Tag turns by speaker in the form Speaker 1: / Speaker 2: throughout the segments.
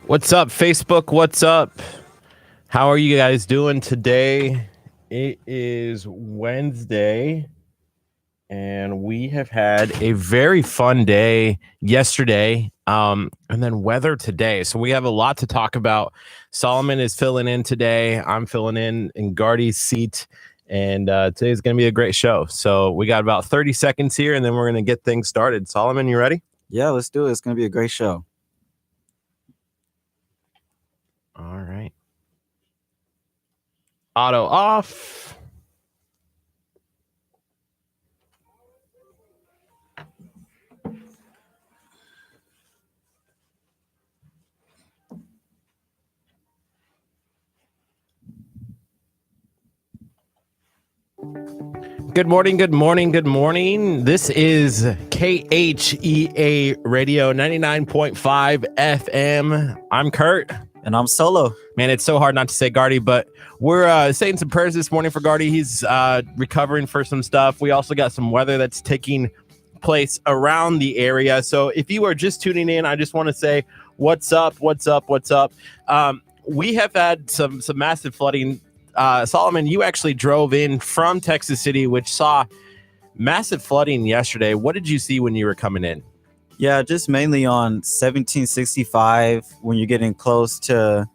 Speaker 1: What's up, Facebook? What's up? How are you guys doing today? It is Wednesday, and we have had a very fun day yesterday, and then weather today. So we have a lot to talk about. Solomon is filling in today. I'm filling in Gardy's seat, and today's going to be a great show. So we got about 30 seconds here, and then we're going to get things started. Solomon, you ready?
Speaker 2: Yeah, let's do it. It's going to be a great show.
Speaker 1: All right. Auto off. Good morning, good morning, good morning. This is KHEA Radio 99.5 FM. I'm Curt.
Speaker 2: And I'm Solo.
Speaker 1: Man, it's so hard not to say Gardy, but we're saying some prayers this morning for Gardy. He's recovering for some stuff. We also got some weather that's taking place around the area. So if you are just tuning in, I just want to say, what's up, what's up, what's up? We have had some massive flooding. Solomon, you actually drove in from Texas City, which saw massive flooding yesterday. What did you see when you were coming in?
Speaker 2: Yeah, just mainly on 1765 when you're getting close to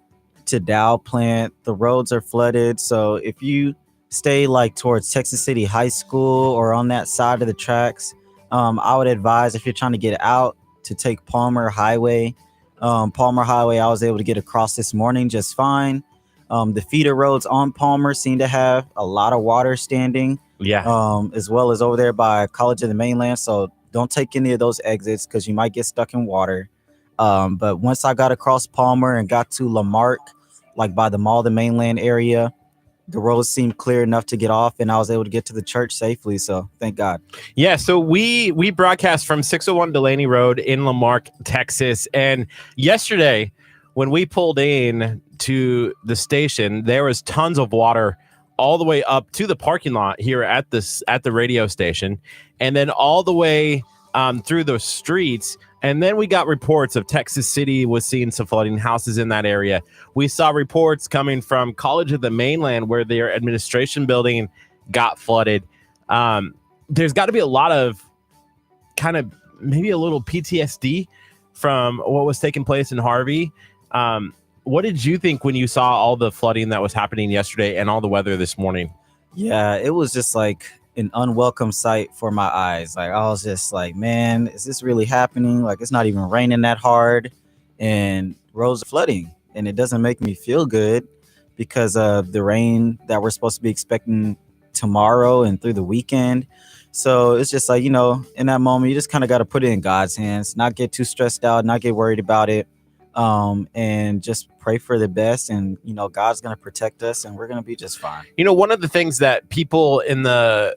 Speaker 2: Dow Plant. The roads are flooded. So if you stay like towards Texas City High School or on that side of the tracks, I would advise if you're trying to get out to take Palmer Highway. Palmer Highway, I was able to get across this morning just fine. The feeder roads on Palmer seem to have a lot of water standing.
Speaker 1: Yeah.
Speaker 2: As well as over there by College of the Mainland. So don't take any of those exits because you might get stuck in water. But once I got across Palmer and got to Lamarck, like by the Mall of the Mainland area, the roads seemed clear enough to get off, and I was able to get to the church safely. So thank God.
Speaker 1: Yeah, so we broadcast from 601 Delaney Road in Lamarck, Texas. And yesterday, when we pulled in to the station, there was tons of water all the way up to the parking lot here at the radio station, and then all the way through the streets. And then we got reports of Texas City was seeing some flooding, houses in that area. We saw reports coming from College of the Mainland where their administration building got flooded. There's got to be a lot of kind of maybe a little PTSD from what was taking place in Harvey. What did you think when you saw all the flooding that was happening yesterday and all the weather this morning?
Speaker 2: Yeah, it was just like an unwelcome sight for my eyes. Like I was just like, man, is this really happening? Like it's not even raining that hard and roads are flooding, and it doesn't make me feel good because of the rain that we're supposed to be expecting tomorrow and through the weekend. So it's just like, in that moment, you just kind of got to put it in God's hands, not get too stressed out, not get worried about it. And just pray for the best, and God's gonna protect us, and we're gonna be just fine.
Speaker 1: One of the things that people in the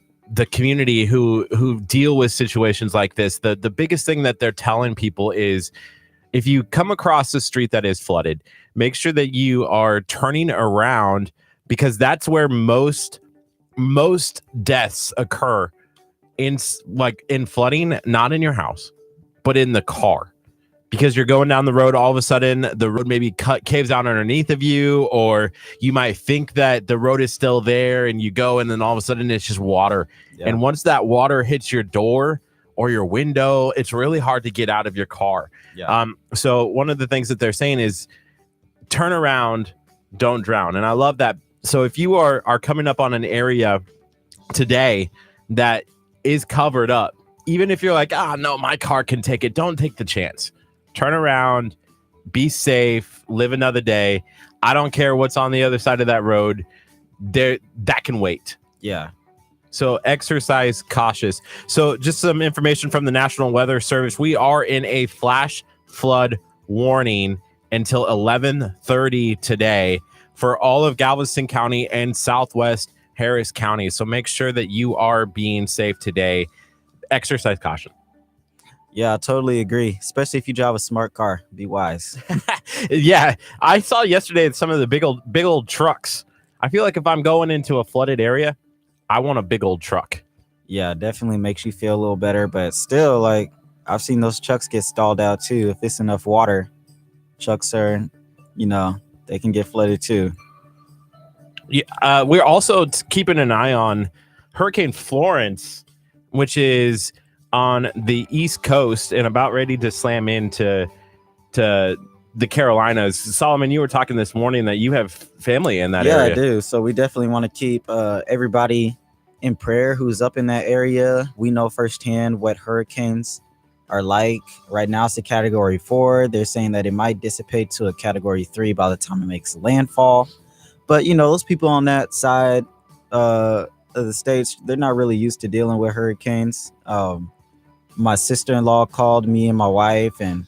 Speaker 1: community who deal with situations like this, the biggest thing that they're telling people is, if you come across a street that is flooded, make sure that you are turning around, because that's where most deaths occur in flooding, not in your house, but in the car. Because you're going down the road, all of a sudden the road maybe caves down underneath of you, or you might think that the road is still there, and you go, and then all of a sudden it's just water. Yeah. And once that water hits your door or your window, it's really hard to get out of your car. Yeah. So one of the things that they're saying is turn around, don't drown. And I love that. So if you are coming up on an area today that is covered up, even if you're like, no, my car can take it, don't take the chance. Turn around, be safe, live another day. I don't care what's on the other side of that road. That can wait.
Speaker 2: Yeah.
Speaker 1: So exercise cautious. So just some information from the National Weather Service. We are in a flash flood warning until 11:30 today for all of Galveston County and Southwest Harris County. So make sure that you are being safe today. Exercise caution.
Speaker 2: Yeah, I totally agree. Especially if you drive a smart car, be wise.
Speaker 1: Yeah, I saw yesterday some of the big old trucks. I feel like if I'm going into a flooded area, I want a big old truck.
Speaker 2: Yeah, definitely makes you feel a little better. But still, like I've seen those trucks get stalled out too. If it's enough water, trucks are, they can get flooded too.
Speaker 1: Yeah, we're also keeping an eye on Hurricane Florence, which is on the East Coast and about ready to slam into the Carolinas. Solomon, you were talking this morning that you have family in that area.
Speaker 2: Yeah, I do. So we definitely want to keep everybody in prayer who's up in that area. We know firsthand what hurricanes are like. Right now it's a category 4. They're saying that it might dissipate to a category 3 by the time it makes landfall. But those people on that side of the states, they're not really used to dealing with hurricanes. My sister-in-law called me and my wife and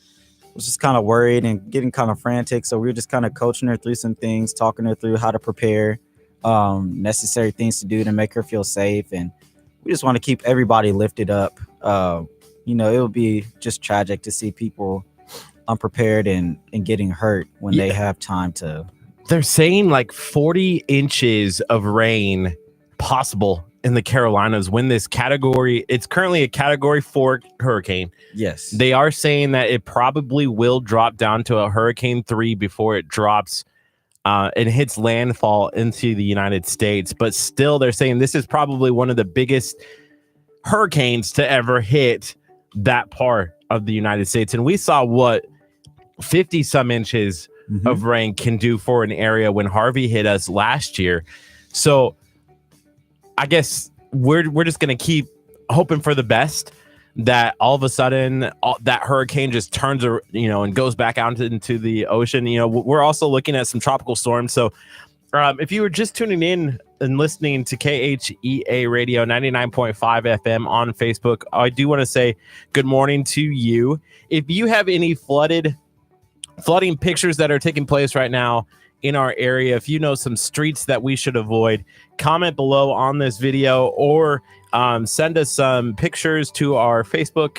Speaker 2: was just kind of worried and getting kind of frantic. So we were just kind of coaching her through some things, talking her through how to prepare, necessary things to do to make her feel safe. And we just want to keep everybody lifted up. It would be just tragic to see people unprepared and getting hurt when they have time to.
Speaker 1: They're saying like 40 inches of rain possible in the Carolinas when this category, it's currently a category 4 hurricane.
Speaker 2: Yes.
Speaker 1: They are saying that it probably will drop down to a hurricane 3 before it drops and hits landfall into the United States. But still, they're saying this is probably one of the biggest hurricanes to ever hit that part of the United States. And we saw what 50 some inches of rain can do for an area when Harvey hit us last year. So I guess we're just going to keep hoping for the best, that all of a sudden that hurricane just turns, and goes back out into the ocean. We're also looking at some tropical storms. So if you were just tuning in and listening to KHEA Radio 99.5 FM on Facebook, I do want to say good morning to you. If you have any flooding pictures that are taking place right now in our area, if you know some streets that we should avoid, comment below on this video or send us some pictures to our Facebook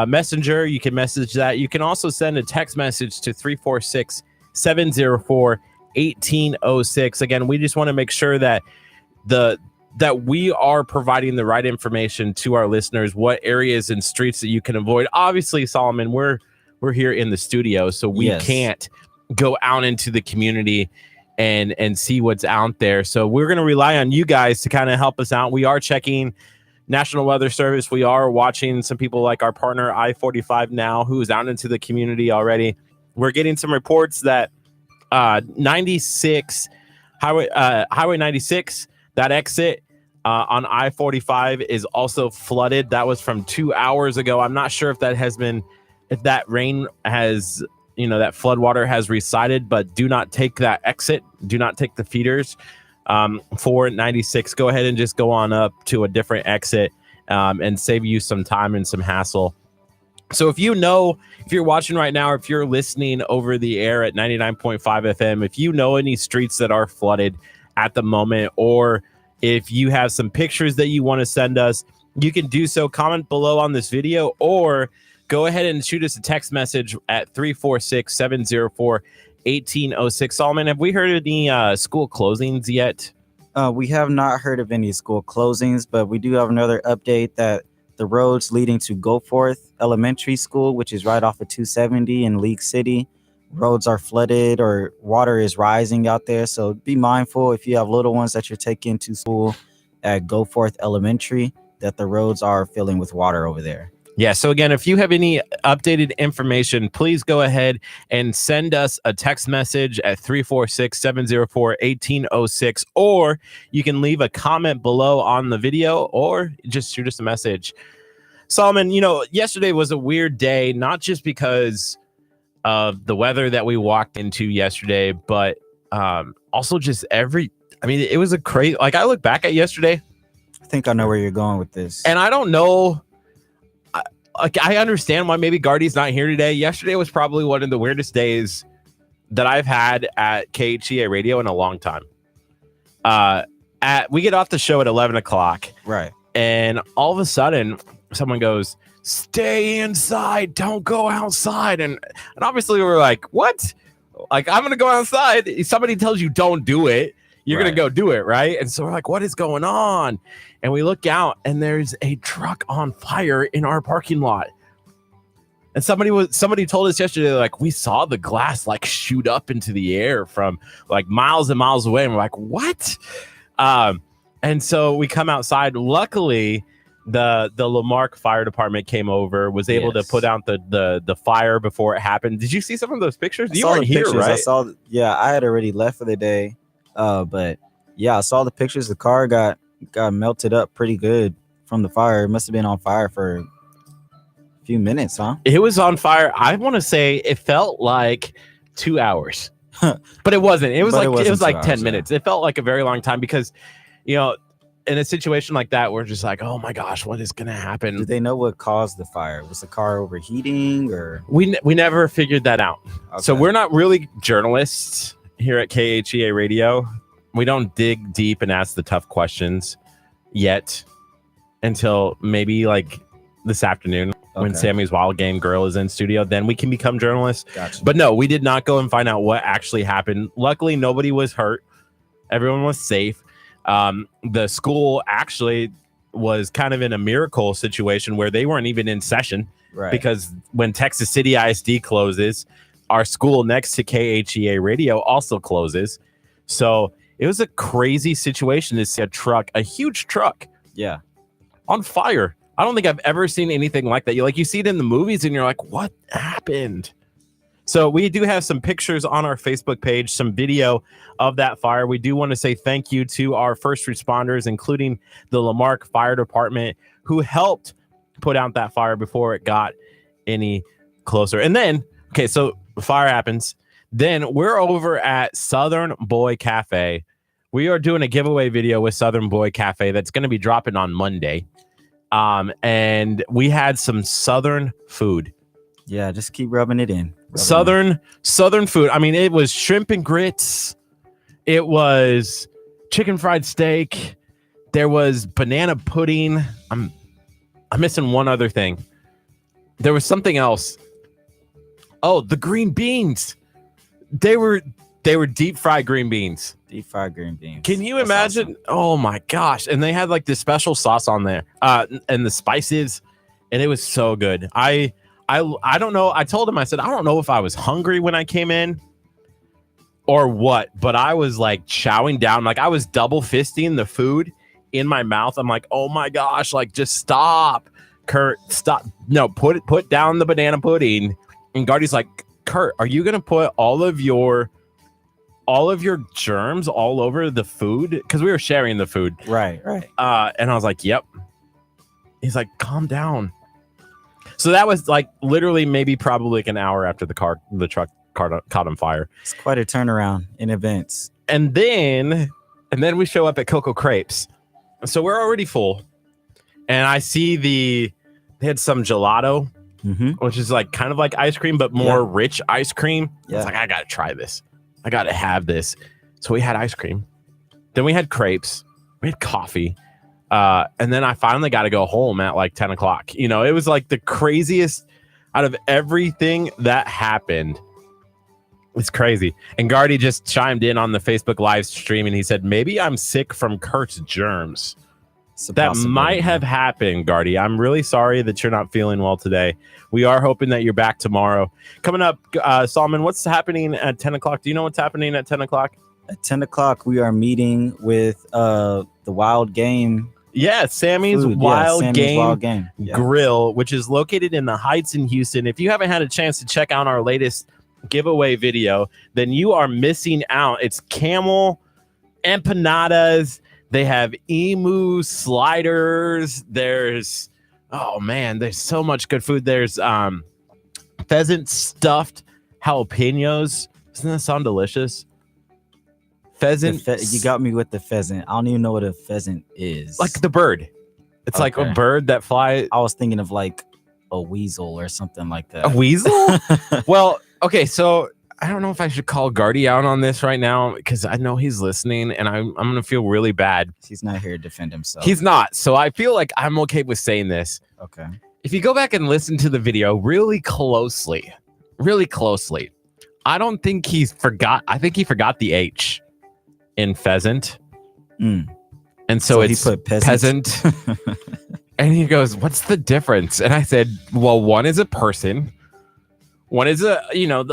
Speaker 1: Messenger. You can message that. You can also send a text message to 346-704-1806. Again, we just want to make sure that that we are providing the right information to our listeners, what areas and streets that you can avoid. Obviously, Solomon, we're here in the studio, so we can't go out into the community and see what's out there. So we're going to rely on you guys to kind of help us out. We are checking National Weather Service. We are watching some people like our partner I-45 now, who is out into the community already. We're getting some reports that 96 Highway 96, that exit on I-45 is also flooded. That was from 2 hours ago. I'm not sure if that rain has, that flood water has resided, but do not take that exit. Do not take the feeders for 96. Go ahead and just go on up to a different exit and save you some time and some hassle. So if you're watching right now, or if you're listening over the air at 99.5 FM, if you know any streets that are flooded at the moment, or if you have some pictures that you want to send us, you can do so. Comment below on this video, or go ahead and shoot us a text message at 346-704-1806. Solomon, have we heard of any school closings yet?
Speaker 2: We have not heard of any school closings, but we do have another update that the roads leading to Goforth Elementary School, which is right off of 270 in League City, roads are flooded or water is rising out there. So be mindful if you have little ones that you're taking to school at Goforth Elementary, that the roads are filling with water over there.
Speaker 1: Yeah, so again, if you have any updated information, please go ahead and send us a text message at 346-704-1806, or you can leave a comment below on the video, or just shoot us a message. Solomon, yesterday was a weird day, not just because of the weather that we walked into yesterday, but also just it was a crazy, I look back at yesterday.
Speaker 2: I think I know where you're going with this.
Speaker 1: And I don't know. I understand why maybe Gardy's not here today. Yesterday was probably one of the weirdest days that I've had at KHEA Radio in a long time. We get off the show at 11 o'clock.
Speaker 2: Right.
Speaker 1: And all of a sudden, someone goes, "Stay inside. Don't go outside." And obviously we're like, what? I'm going to go outside. If somebody tells you don't do it, you're going to go do it, right? And so we're like, what is going on? And we look out, and there's a truck on fire in our parking lot. And somebody told us yesterday, like, we saw the glass like shoot up into the air from like miles and miles away. And we're like, what? And so we come outside. Luckily, the Lamarck Fire Department came over, was able to put out the fire before it happened. Did you see some of those pictures? You weren't here, right?
Speaker 2: I had already left for the day. But yeah, I saw the pictures. The car got melted up pretty good from the fire. It must have been on fire for a few minutes, huh?
Speaker 1: It was on fire. I want to say it felt like 2 hours, but it wasn't. It was like 10 minutes. It felt like a very long time because, you know, in a situation like that, we're just like, oh my gosh, what is going to happen?
Speaker 2: Did they know what caused the fire? Was the car overheating or?
Speaker 1: We never figured that out. Okay. So we're not really journalists here at KHEA Radio. We don't dig deep and ask the tough questions yet until maybe like this afternoon. When Sammy's Wild Game Grill is in studio, then we can become journalists.
Speaker 2: Gotcha.
Speaker 1: But no, we did not go and find out what actually happened. Luckily, nobody was hurt. Everyone was safe. The school actually was kind of in a miracle situation where they weren't even in session.
Speaker 2: Right.
Speaker 1: Because when Texas City ISD closes, our school next to KHEA Radio also closes. So it was a crazy situation to see a huge truck on fire. I don't think I've ever seen anything like that. You see it in the movies and you're like, what happened? So we do have some pictures on our Facebook page, some video of that fire. We do want to say thank you to our first responders, including the Lamarck Fire Department, who helped put out that fire before it got any closer. And then, so the fire happens. Then we're over at Southern Boy Cafe. We are doing a giveaway video with Southern Boy Cafe that's going to be dropping on Monday. And we had some Southern food.
Speaker 2: Yeah, just keep rubbing it in.
Speaker 1: Southern food. I mean, it was shrimp and grits. It was chicken fried steak. There was banana pudding. I'm missing one other thing. There was something else. Oh, the green beans. They were deep fried green beans.
Speaker 2: Deep fried green beans.
Speaker 1: Can you imagine? Awesome. Oh my gosh. And they had like this special sauce on there, and the spices, and it was so good. I don't know. I told him, I said, I don't know if I was hungry when I came in or what, but I was like chowing down. Like I was double fisting the food in my mouth. I'm like, oh my gosh, like just stop, Curt, stop. No, put down the banana pudding. And Gardy's like, Curt, are you going to put all of your germs all over the food? Because we were sharing the food.
Speaker 2: Right.
Speaker 1: And I was like, yep. He's like, calm down. So that was like literally probably like an hour after the truck caught on fire. It's
Speaker 2: quite a turnaround in events.
Speaker 1: And then we show up at Coco Crepes. So we're already full. And I see they had some gelato, which is like kind of like ice cream, but more rich ice cream. Yeah. I was like, I got to try this. I got to have this. So we had ice cream. Then we had crepes. We had coffee. And then I finally got to go home at like 10 o'clock. You know, it was like the craziest out of everything that happened. It's crazy. And Gardy just chimed in on the Facebook live stream and he said, maybe I'm sick from Curt's germs. That might have happened, Gardy. I'm really sorry that you're not feeling well today. We are hoping that you're back tomorrow. Coming up, Solomon, what's happening at 10 o'clock? Do you know what's happening at 10 o'clock?
Speaker 2: At 10 o'clock, we are meeting with the Wild Game.
Speaker 1: Yeah, Sammy's Wild Game Grill, which is located in the Heights in Houston. If you haven't had a chance to check out our latest giveaway video, then you are missing out. It's camel empanadas. They have emu sliders. There's so much good food. There's pheasant stuffed jalapenos. Doesn't that sound delicious? Pheasant.
Speaker 2: You got me with the pheasant. I don't even know what a pheasant is.
Speaker 1: Like the bird. It's like a bird that flies.
Speaker 2: I was thinking of like a weasel or something like that.
Speaker 1: A weasel? Well, okay, so I don't know if I should call Gardy out on this right now because I know he's listening and I'm going to feel really bad.
Speaker 2: He's not here to defend himself.
Speaker 1: He's not. So I feel like I'm okay with saying this.
Speaker 2: Okay.
Speaker 1: If you go back and listen to the video really closely, I don't think he forgot. I think he forgot the H in pheasant. And so it's
Speaker 2: he put
Speaker 1: peasant. And he goes, what's the difference? And I said, well, one is a person. One is the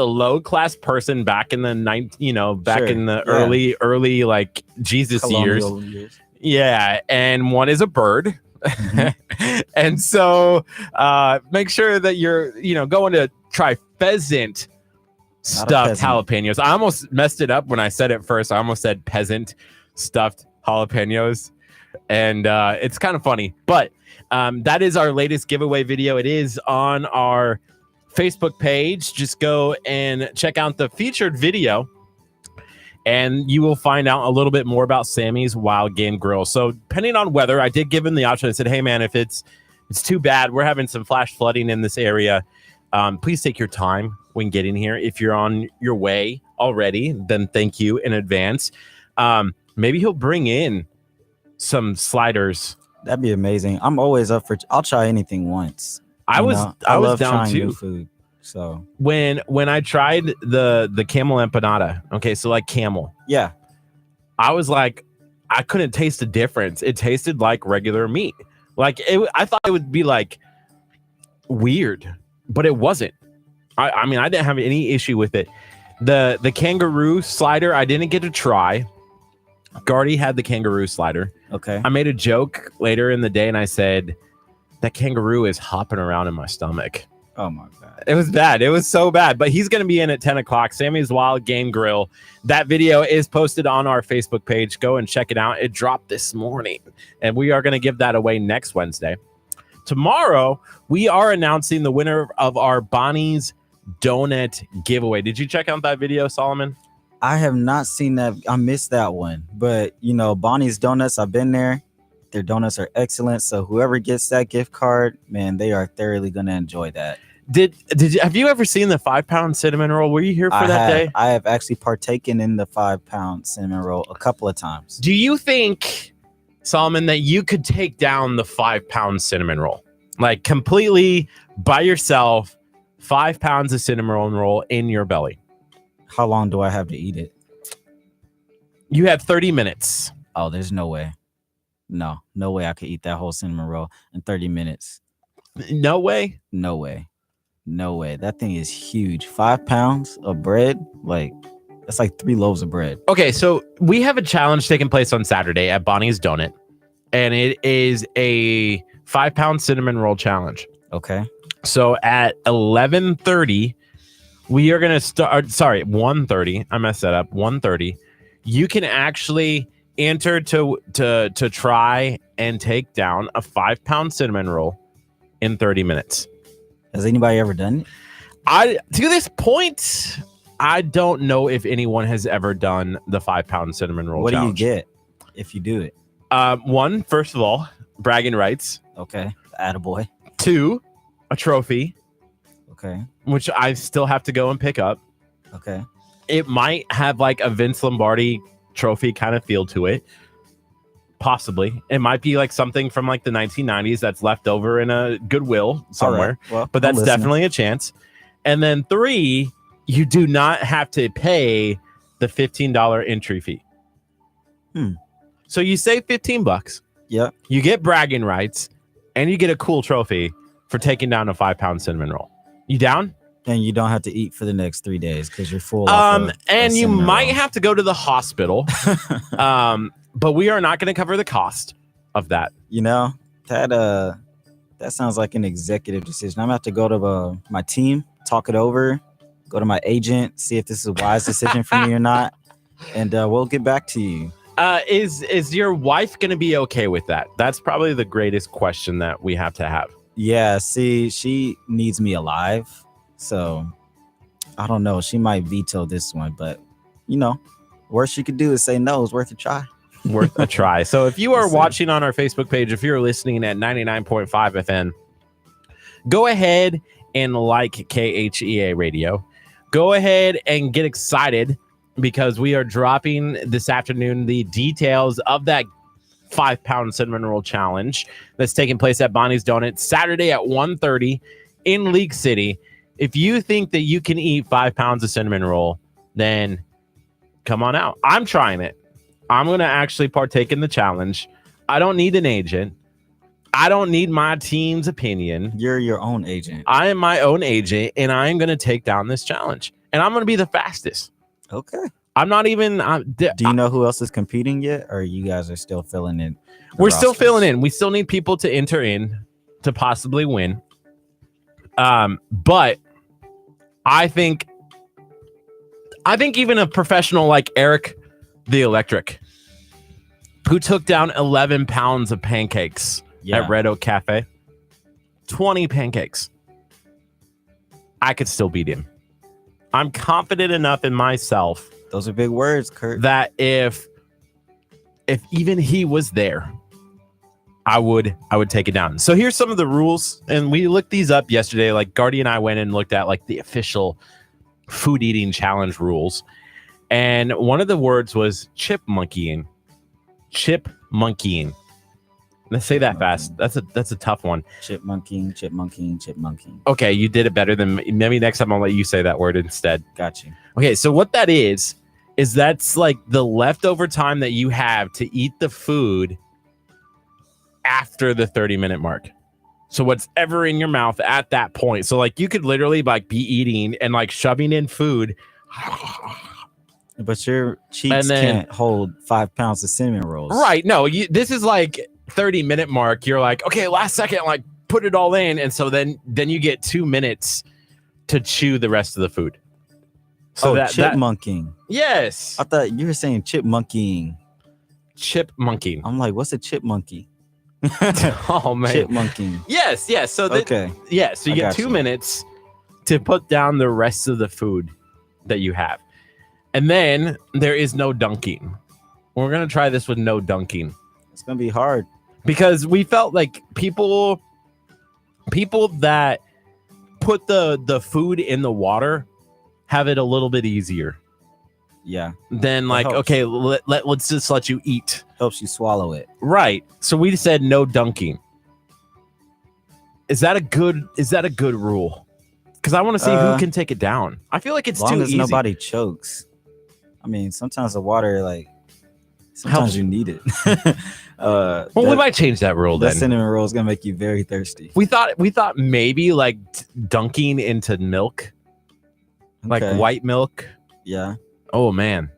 Speaker 1: low class person back in the
Speaker 2: Sure.
Speaker 1: in the
Speaker 2: Yeah.
Speaker 1: early like Jesus
Speaker 2: Colonial
Speaker 1: years.
Speaker 2: years.
Speaker 1: Yeah, and one is a bird.
Speaker 2: Mhm.
Speaker 1: And so make sure that you're going to try pheasant
Speaker 2: Not a
Speaker 1: stuffed
Speaker 2: peasant.
Speaker 1: jalapenos. I almost messed it up when I said it first. I almost said peasant stuffed jalapenos, and it's kind of funny. But that is our latest giveaway video. It is on our Facebook page. Just go and check out the featured video, and you will find out a little bit more about Sammy's Wild Game Grill. So depending on weather, I did give him the option. I said, hey man, if it's too bad, we're having some flash flooding in this area, please take your time when getting here. If you're on your way already, then thank you in advance. Maybe he'll bring in some sliders.
Speaker 2: That'd be amazing. I'm always up for. I'll try anything once.
Speaker 1: I was
Speaker 2: love
Speaker 1: down
Speaker 2: trying
Speaker 1: too.
Speaker 2: new food. So
Speaker 1: When I tried the camel empanada, okay, so like camel,
Speaker 2: yeah,
Speaker 1: I was like, I couldn't taste the difference. It tasted like regular meat. Like I thought it would be like weird, but it wasn't. I mean, I didn't have any issue with it. The kangaroo slider, I didn't get to try. Gardy had the kangaroo slider.
Speaker 2: okay.
Speaker 1: I made a joke later in the day and I said, that kangaroo is hopping around in my stomach.
Speaker 2: Oh my god,
Speaker 1: It was bad. It was so bad. But he's going to be in at 10 o'clock. Sammy's Wild Game Grill. That video is posted on our Facebook page. Go and check it out. It dropped this morning. And we are going to give that away next Wednesday. Tomorrow, we are announcing the winner of our Bonnie's Donut giveaway. Did you check out that video, Solomon?
Speaker 2: I have not seen that. I missed that one. But Bonnie's Donuts, I've been there. Their donuts are excellent. So whoever gets that gift card, man, they are thoroughly gonna enjoy that.
Speaker 1: Have you ever seen the 5-pound cinnamon roll? Were you here for that day?
Speaker 2: I have actually partaken in the 5-pound cinnamon roll a couple of times.
Speaker 1: Do you think, Solomon, that you could take down the 5-pound cinnamon roll? Like completely by yourself, 5 pounds of cinnamon roll in your belly?
Speaker 2: How long do I have to eat it?
Speaker 1: You have 30 minutes.
Speaker 2: Oh, there's no way. No way I could eat that whole cinnamon roll in 30 minutes.
Speaker 1: No way?
Speaker 2: No way. That thing is huge. 5 pounds of bread, that's like 3 loaves of bread.
Speaker 1: Okay, so we have a challenge taking place on Saturday at Bonnie's Donut, and it is a 5-pound cinnamon roll challenge.
Speaker 2: Okay.
Speaker 1: So at 11:30, we are going to start. Sorry, 1:30. I messed that up. 1:30. You can actually enter to try and take down a 5-pound cinnamon roll in 30 minutes.
Speaker 2: Has anybody ever done it?
Speaker 1: To this point, I don't know if anyone has ever done the 5-pound cinnamon roll.
Speaker 2: What
Speaker 1: challenge.
Speaker 2: do you get if you do it?
Speaker 1: One, first of all, bragging rights.
Speaker 2: Okay. Attaboy.
Speaker 1: 2, a trophy,
Speaker 2: Okay.
Speaker 1: which I still have to go and pick up.
Speaker 2: Okay.
Speaker 1: It might have like a Vince Lombardi trophy kind of feel to it. Possibly. It might be like something from like the 1990s that's left over in a Goodwill somewhere.
Speaker 2: All right. Well,
Speaker 1: But that's
Speaker 2: I'm listening.
Speaker 1: definitely a chance. And then 3, you do not have to pay the $15 entry fee. So you save $15.
Speaker 2: Yep.
Speaker 1: You get bragging rights, and you get a cool trophy for taking down a 5-pound cinnamon roll. You down?
Speaker 2: And you don't have to eat for the next 3 days because you're full. Off
Speaker 1: And you
Speaker 2: cinnamon
Speaker 1: might
Speaker 2: roll.
Speaker 1: have to go to the hospital. But we are not going to cover the cost of that.
Speaker 2: That sounds like an executive decision. I'm gonna have to go to my team, talk it over, go to my agent, see if this is a wise decision for me or not, and we'll get back to you.
Speaker 1: Is your wife going to be okay with that? That's probably the greatest question that we have to have.
Speaker 2: Yeah, see, she needs me alive, so I don't know. She might veto this one, but worst she could do is say no. It's worth a try.
Speaker 1: Worth a try. So if you are
Speaker 2: Let's see.
Speaker 1: watching on our Facebook page, if you're listening at 99.5 FM, go ahead and like KHEA Radio. Go ahead and get excited because we are dropping this afternoon the details of that 5-pound cinnamon roll challenge that's taking place at Bonnie's Donuts Saturday at 1:30 in League City. If you think that you can eat 5 pounds of cinnamon roll, then come on out. I'm trying it. I'm going to actually partake in the challenge. I don't need an agent. I don't need my team's opinion.
Speaker 2: You're your own agent.
Speaker 1: I am my own agent, and I am going to take down this challenge. And I'm going to be the fastest.
Speaker 2: Okay.
Speaker 1: I'm not even.
Speaker 2: Do you know who else is competing yet, or you guys are still filling in?
Speaker 1: We're still filling in. We still need people to enter in to possibly win. But I think even a professional like Eric the Electric, who took down 11 pounds of pancakes at Red Oak Cafe, 20 pancakes, I could still beat him. I'm confident enough in myself.
Speaker 2: Those are big words, Curt.
Speaker 1: That if even he was there, I would take it down. So here's some of the rules, and we looked these up yesterday. Like Gardy and I went and looked at like the official food eating challenge rules, and one of the words was chipmonkeying. Chipmonkeying. Let's say that fast. That's a tough one.
Speaker 2: Chipmonkeying.
Speaker 1: Okay, you did it better than me. Maybe next time I'll let you say that word instead.
Speaker 2: Got you.
Speaker 1: Okay, so what that is that's like the leftover time that you have to eat the food after the 30-minute mark. So what's ever in your mouth at that point. So like you could literally like be eating and like shoving in food.
Speaker 2: But your cheeks can't hold 5 pounds of cinnamon rolls.
Speaker 1: Right. No, this is like 30-minute mark. You're like, okay, last second, like put it all in. And so then you get 2 minutes to chew the rest of the food. So
Speaker 2: chipmunking.
Speaker 1: Yes.
Speaker 2: I thought you were saying chipmunking.
Speaker 1: Chipmunking.
Speaker 2: I'm like, what's a chipmunky?
Speaker 1: Oh man.
Speaker 2: Chipmunking.
Speaker 1: Yes. So
Speaker 2: okay.
Speaker 1: Yeah. So you get 2 minutes to put down the rest of the food that you have. And then there is no dunking. We're going to try this with no dunking.
Speaker 2: It's going to be hard.
Speaker 1: Because we felt like people that put the food in the water have it a little bit easier.
Speaker 2: Yeah.
Speaker 1: Then like, okay, let's just let you eat.
Speaker 2: Helps you swallow it.
Speaker 1: Right. So we said no dunking. Is that a good rule? Because I want to see who can take it down. I feel like it's too easy.
Speaker 2: Nobody chokes. I mean, sometimes the water, like, sometimes you need it.
Speaker 1: We might change that rule then.
Speaker 2: That cinnamon roll is gonna make you very thirsty.
Speaker 1: We thought maybe like dunking into milk, like white milk.
Speaker 2: Yeah.
Speaker 1: Oh man,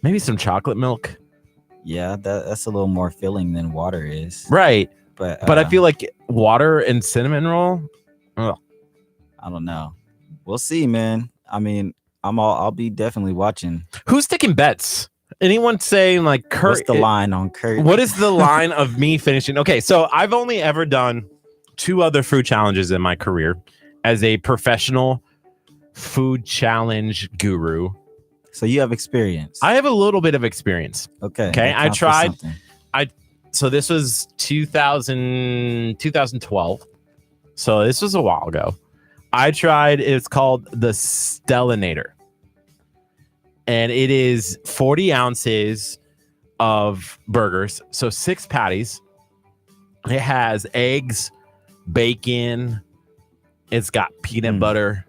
Speaker 1: maybe some chocolate milk.
Speaker 2: Yeah, that's a little more filling than water is.
Speaker 1: Right.
Speaker 2: But
Speaker 1: I feel like water and cinnamon roll. Oh.
Speaker 2: I don't know. We'll see, man. I mean, I'll be definitely watching.
Speaker 1: Who's taking bets? Anyone saying like Curt?
Speaker 2: What's the line on Curt?
Speaker 1: What is the line of me finishing? Okay, so I've only ever done 2 other food challenges in my career as a professional food challenge guru.
Speaker 2: So you have experience.
Speaker 1: I have a little bit of experience.
Speaker 2: Okay.
Speaker 1: I tried. So this was 2012. So this was a while ago. I tried. It's called the Stellinator. And it is 40 ounces of burgers. So 6 patties. It has eggs, bacon. It's got peanut butter.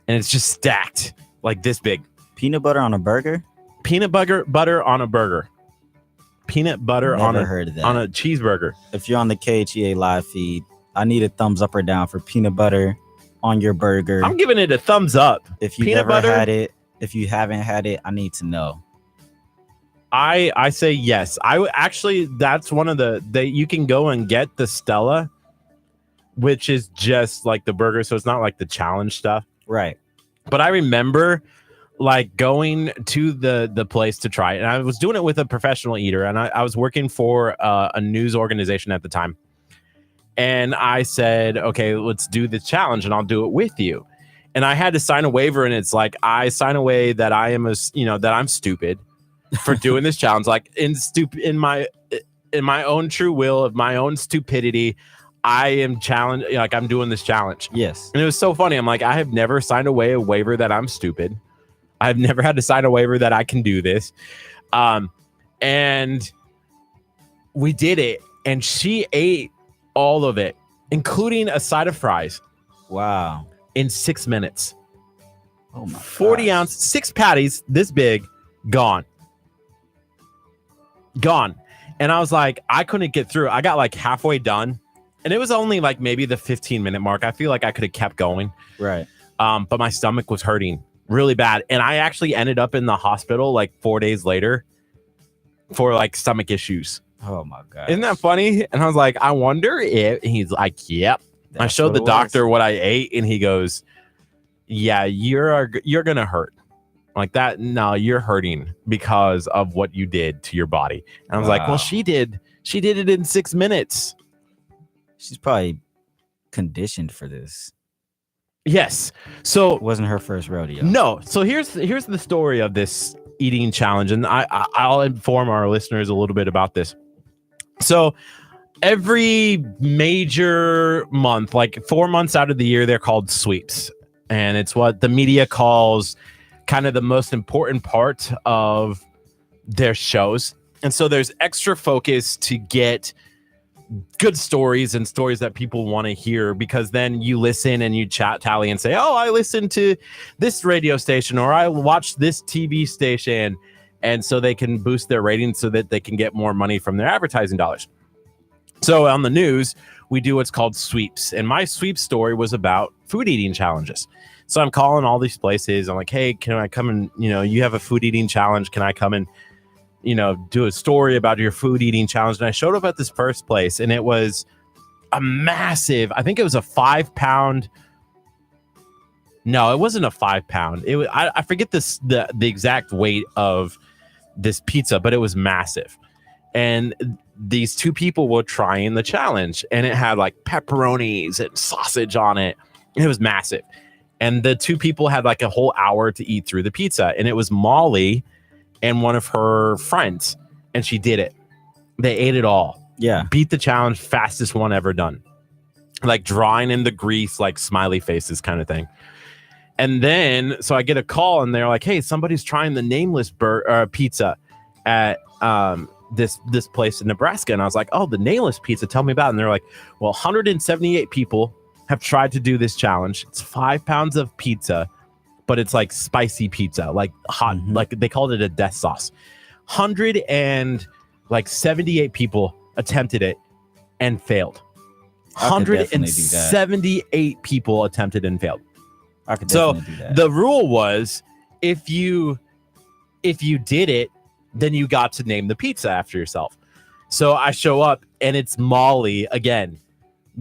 Speaker 1: And it's just stacked like this big.
Speaker 2: Peanut butter on a burger?
Speaker 1: Peanut butter on a burger. Peanut butter on a cheeseburger.
Speaker 2: If you're on the KHEA live feed, I need a thumbs up or down for peanut butter on your burger.
Speaker 1: I'm giving it a thumbs up.
Speaker 2: If you've never had it, if you haven't had it, I need to know.
Speaker 1: I say yes. That's one of you can go and get the Stella, which is just like the burger, so it's not like the challenge stuff.
Speaker 2: Right.
Speaker 1: But I remember like going to the place to try it, and I was doing it with a professional eater, and I was working for a news organization at the time. And I said, okay, let's do the challenge and I'll do it with you. And I had to sign a waiver, and it's like, I sign away that I am that I'm stupid for doing this challenge. Like in my own true will of my own stupidity, I am challenged. Like I'm doing this challenge.
Speaker 2: Yes.
Speaker 1: And it was so funny. I'm like, I have never signed away a waiver that I'm stupid. I've never had to sign a waiver that I can do this. And we did it, and she ate all of it, including a side of fries.
Speaker 2: Wow.
Speaker 1: In 6 minutes.
Speaker 2: Oh my
Speaker 1: 40 ounce, 6 patties this big, gone. And I was like, I couldn't get through. I got like halfway done, And it was only like maybe the 15-minute mark. I feel like I could have kept going.
Speaker 2: Right.
Speaker 1: But my stomach was hurting really bad. And I actually ended up in the hospital like 4 days later for like stomach issues.
Speaker 2: Oh my God.
Speaker 1: Isn't that funny? And I was like, I wonder if, and he's like, yep. I showed the doctor what I ate and he goes, yeah, you're going to hurt. Like that. No, you're hurting because of what you did to your body. And I was like, well, she did it in 6 minutes.
Speaker 2: She's probably conditioned for this.
Speaker 1: Yes. So
Speaker 2: it wasn't her first rodeo.
Speaker 1: No. So here's the story of this eating challenge. And I'll inform our listeners a little bit about this. So every major month, like 4 months out of the year, they're called sweeps. And it's what the media calls kind of the most important part of their shows. And so there's extra focus to get good stories and stories that people want to hear, because then you listen and you chat tally and say, oh, I listened to this radio station or I watched this TV station. And so they can boost their ratings so that they can get more money from their advertising dollars. So on the news, we do what's called sweeps. And my sweep story was about food eating challenges. So I'm calling all these places. I'm like, hey, can I come and, you have a food eating challenge. Can I come and, do a story about your food eating challenge? And I showed up at this first place and it was a massive, I think it was a 5 pound. No, it wasn't a 5 pound. It was, I forget the exact weight of this pizza, but it was massive. And these two people were trying the challenge and it had like pepperonis and sausage on it. It was massive. And the two people had like a whole hour to eat through the pizza. And it was Molly and one of her friends. And she did it. They ate it all.
Speaker 2: Yeah.
Speaker 1: Beat the challenge, fastest one ever done. Like drawing in the grease, like smiley faces kind of thing. And then, so I get a call and they're like, hey, somebody's trying the nameless pizza at this place in Nebraska. And I was like, oh, the nameless pizza, tell me about it. And they're like, well, 178 people have tried to do this challenge. It's 5 pounds of pizza, but it's like spicy pizza, like hot, like they called it a death sauce. 178 people attempted it and failed. 178 people attempted and failed.
Speaker 2: I could definitely do that.
Speaker 1: The rule was if you did it, then you got to name the pizza after yourself. So I show up and it's Molly again,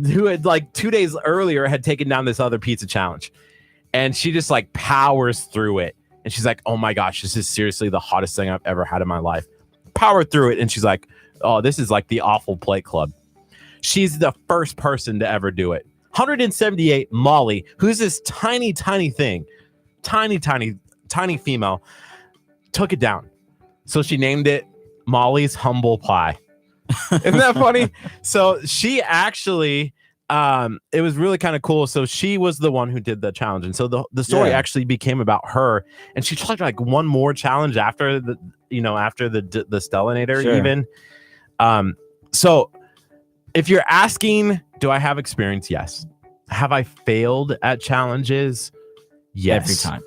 Speaker 1: who had like 2 days earlier had taken down this other pizza challenge. And she just like powers through it. And she's like, oh my gosh, this is seriously the hottest thing I've ever had in my life. Power through it. And she's like, oh, this is like the awful plate club. She's the first person to ever do it. 178, Molly, who's this tiny thing, tiny female, took it down. So she named it Molly's Humble Pie. Isn't that funny? So she actually, it was really kind of cool. So she was the one who did the challenge. And so the story actually became about her. And she tried like one more challenge after the Stellanator even. So if you're asking, do I have experience? Yes. Have I failed at challenges? Yes.
Speaker 2: Every time.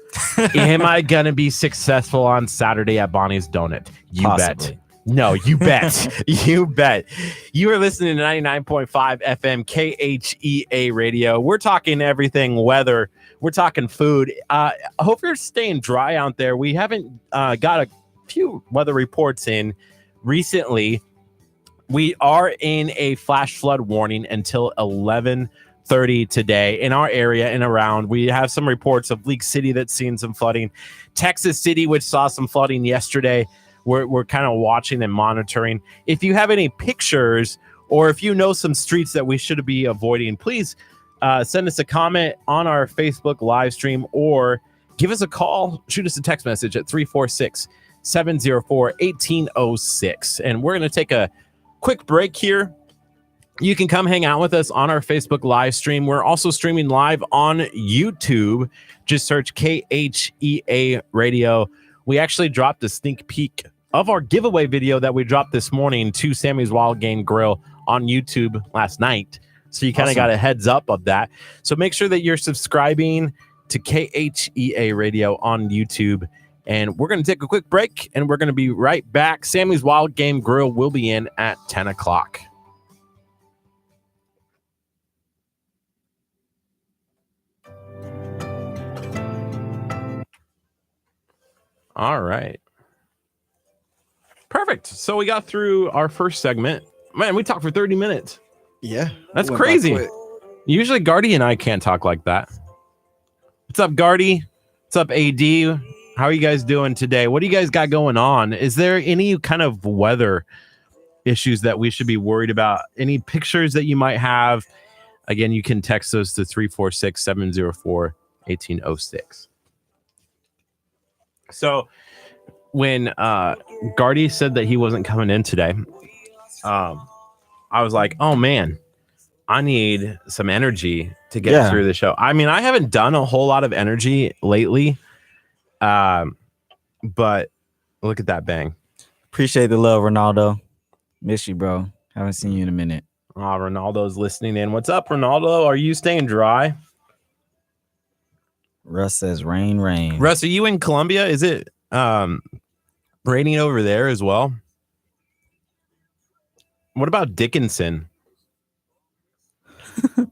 Speaker 1: Am I going to be successful on Saturday at Bonnie's Donut? You
Speaker 2: Possibly.
Speaker 1: bet. No, you bet. You bet. You are listening to 99.5 FM KHEA radio. We're talking everything weather. We're talking food. I hope you're staying dry out there. We haven't got a few weather reports in recently. We are in a flash flood warning until 11:30 today in our area and around. We have some reports of League City that's seen some flooding. Texas City, which saw some flooding yesterday. We're kind of watching and monitoring. If you have any pictures or if you know some streets that we should be avoiding, please send us a comment on our Facebook live stream or give us a call. Shoot us a text message at 346-704-1806. And we're going to take a quick break here. You can come hang out with us on our Facebook live stream. We're also streaming live on YouTube. Just search KHEA Radio. We actually dropped a sneak peek of our giveaway video that we dropped this morning to Sammy's Wild Game Grill on YouTube last night. So you kind of got a heads up of that. So make sure that you're subscribing to KHEA Radio on YouTube. And we're going to take a quick break and we're going to be right back. Sammy's Wild Game Grill will be in at 10 o'clock. All right. Perfect. So we got through our first segment. Man, we talked for 30 minutes.
Speaker 2: Yeah.
Speaker 1: That's crazy. Usually Gardy and I can't talk like that. What's up, Gardy? What's up, AD? How are you guys doing today? What do you guys got going on? Is there any kind of weather issues that we should be worried about? Any pictures that you might have? Again, you can text those to 346-704-1806. So when Gardy said that he wasn't coming in today, I was like, oh man, I need some energy to get through the show. I mean, I haven't done a whole lot of energy lately, but look at that bang.
Speaker 2: Appreciate the love, Ronaldo. Miss you, bro. Haven't seen you in a minute.
Speaker 1: Ronaldo's listening in. What's up, Ronaldo? Are you staying dry?
Speaker 2: Russ says rain, rain.
Speaker 1: Russ, are you in Colombia? Is it raining over there as well? What about Dickinson?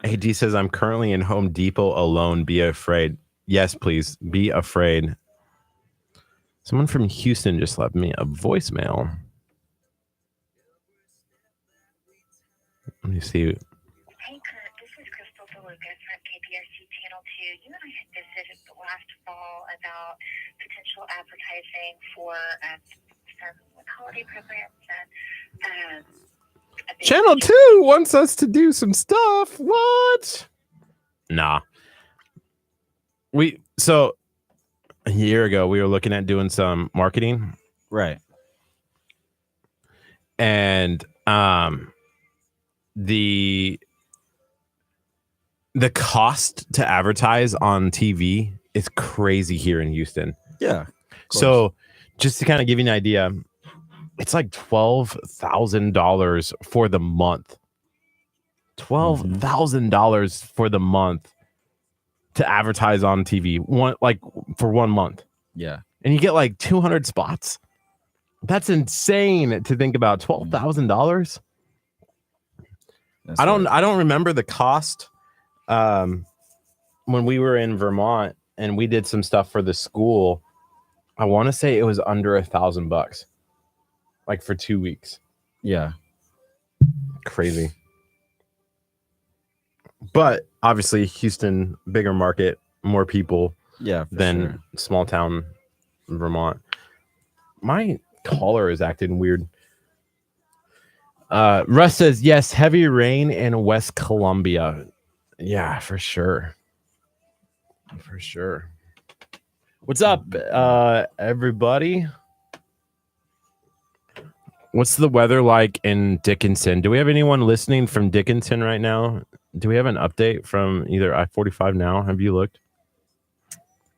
Speaker 1: AD says, I'm currently in Home Depot alone. Be afraid. Yes, please. Be afraid. Someone from Houston just left me a voicemail. Let me see.
Speaker 3: Hey, Curt, this is Crystal DeLuca from KPRC Channel 2. You and I had visited last fall about potential advertising for some holiday programs. And
Speaker 1: Channel 2 wants us to do some stuff. What? Nah. So a year ago, we were looking at doing some marketing.
Speaker 2: Right.
Speaker 1: And the cost to advertise on TV is crazy here in Houston.
Speaker 2: Yeah.
Speaker 1: So just to kind of give you an idea, it's like $12,000 for the month. $12,000 for the month to advertise on TV, for 1 month.
Speaker 2: Yeah.
Speaker 1: And you get like 200 spots. That's insane to think about. $12,000. I don't remember the cost when we were in Vermont and we did some stuff for the school. I want to say it was under $1,000, like for 2 weeks.
Speaker 2: Yeah.
Speaker 1: Crazy. But obviously Houston, bigger market, more people than small town Vermont. My collar is acting weird. Russ says, yes, heavy rain in West Columbia. Yeah, for sure. For sure. What's up, everybody? What's the weather like in Dickinson? Do we have anyone listening from Dickinson right now? Do we have an update from either I-45 now? Have you looked?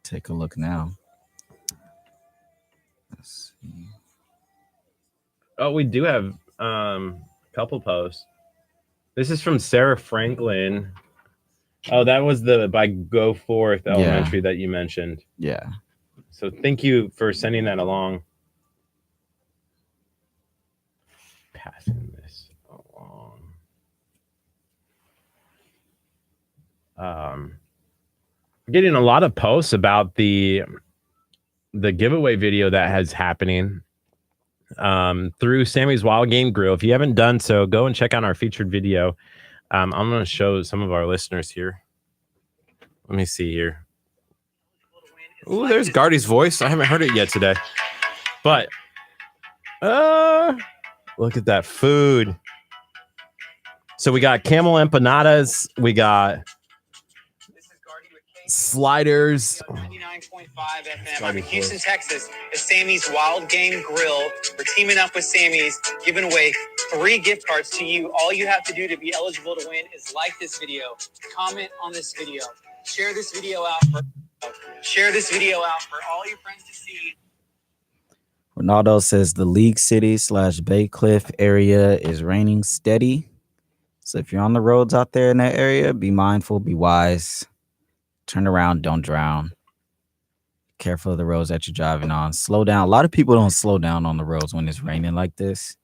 Speaker 2: Take a look now. Let's see.
Speaker 1: Oh, we do have a couple posts. This is from Sarah Franklin. Oh, that was by Go Forth Elementary that you mentioned.
Speaker 2: Yeah.
Speaker 1: So thank you for sending that along. Passing this along. Getting a lot of posts about the giveaway video that is happening through Sammy's Wild Game Grill. If you haven't done so, go and check out our featured video. I'm going to show some of our listeners here. Let me see here. Oh, there's Gardy's voice. I haven't heard it yet today. But look at that food. So we got camel empanadas. We got sliders.
Speaker 4: 99.5 FM. I'm in Houston, Texas. At Sammy's Wild Game Grill. We're teaming up with Sammy's, giving away 3 gift cards to you. All you have to do to be eligible to win is like this video, comment on this video, share this video out for all your friends to see.
Speaker 2: Ronaldo says the League City / Bay Cliff area is raining steady. So if you're on the roads out there in that area, be mindful, be wise. Turn around, don't drown. Careful of the roads that you're driving on. Slow down. A lot of people don't slow down on the roads when it's raining like this.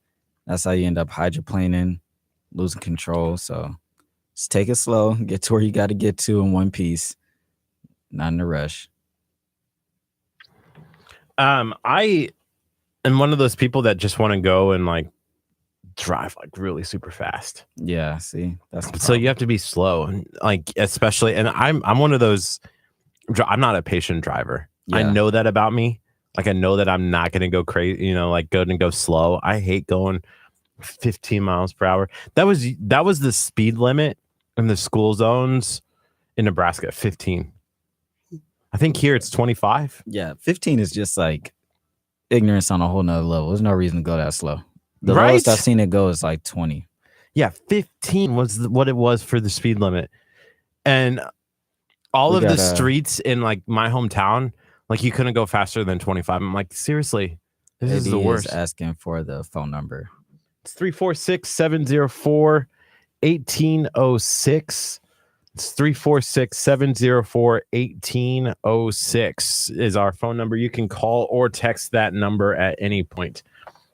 Speaker 2: That's how you end up hydroplaning, losing control. So just take it slow. Get to where you got to get to in one piece. Not in a rush.
Speaker 1: I am one of those people that just want to go and like drive like really super fast.
Speaker 2: Yeah, see, that's the
Speaker 1: So you
Speaker 2: problem.
Speaker 1: have to be slow, and like especially, and I'm one of those. I'm not a patient driver. I
Speaker 2: Yeah.
Speaker 1: know that about me. Like I know that I'm not going to go crazy. Like go slow. I hate going 15 miles per hour. That was the speed limit in the school zones in Nebraska. 15. I think here it's 25.
Speaker 2: Yeah, 15 is just like ignorance on a whole nother level. There's no reason to go that slow. The
Speaker 1: Right?
Speaker 2: lowest I've seen it go is like 20.
Speaker 1: Yeah, 15 was what it was for the speed limit. And all
Speaker 2: We
Speaker 1: of the
Speaker 2: got,
Speaker 1: streets in like my hometown, like you couldn't go faster than 25. I'm like, seriously, this is the
Speaker 2: Eddie
Speaker 1: worst.
Speaker 2: asking for the phone number.
Speaker 1: It's 346-704-1806. It's 346-704-1806 is our phone number. You can call or text that number at any point.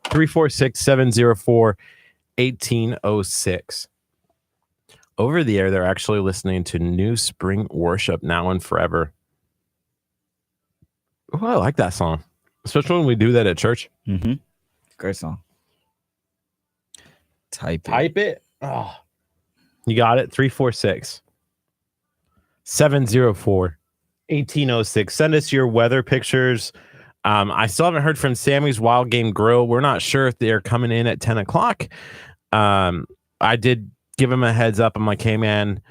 Speaker 1: 346-704-1806. Over the air, they're actually listening to New Spring Worship Now and Forever. Oh, I like that song, especially when we do that at church.
Speaker 2: Mm-hmm. Great song. Type
Speaker 1: it. Oh, you got it. 346-704-1806. Send us your weather pictures. I still haven't heard from Sammy's Wild Game Grill. We're not sure if they're coming in at 10 o'clock. I did give him a heads up. I'm like, hey, man,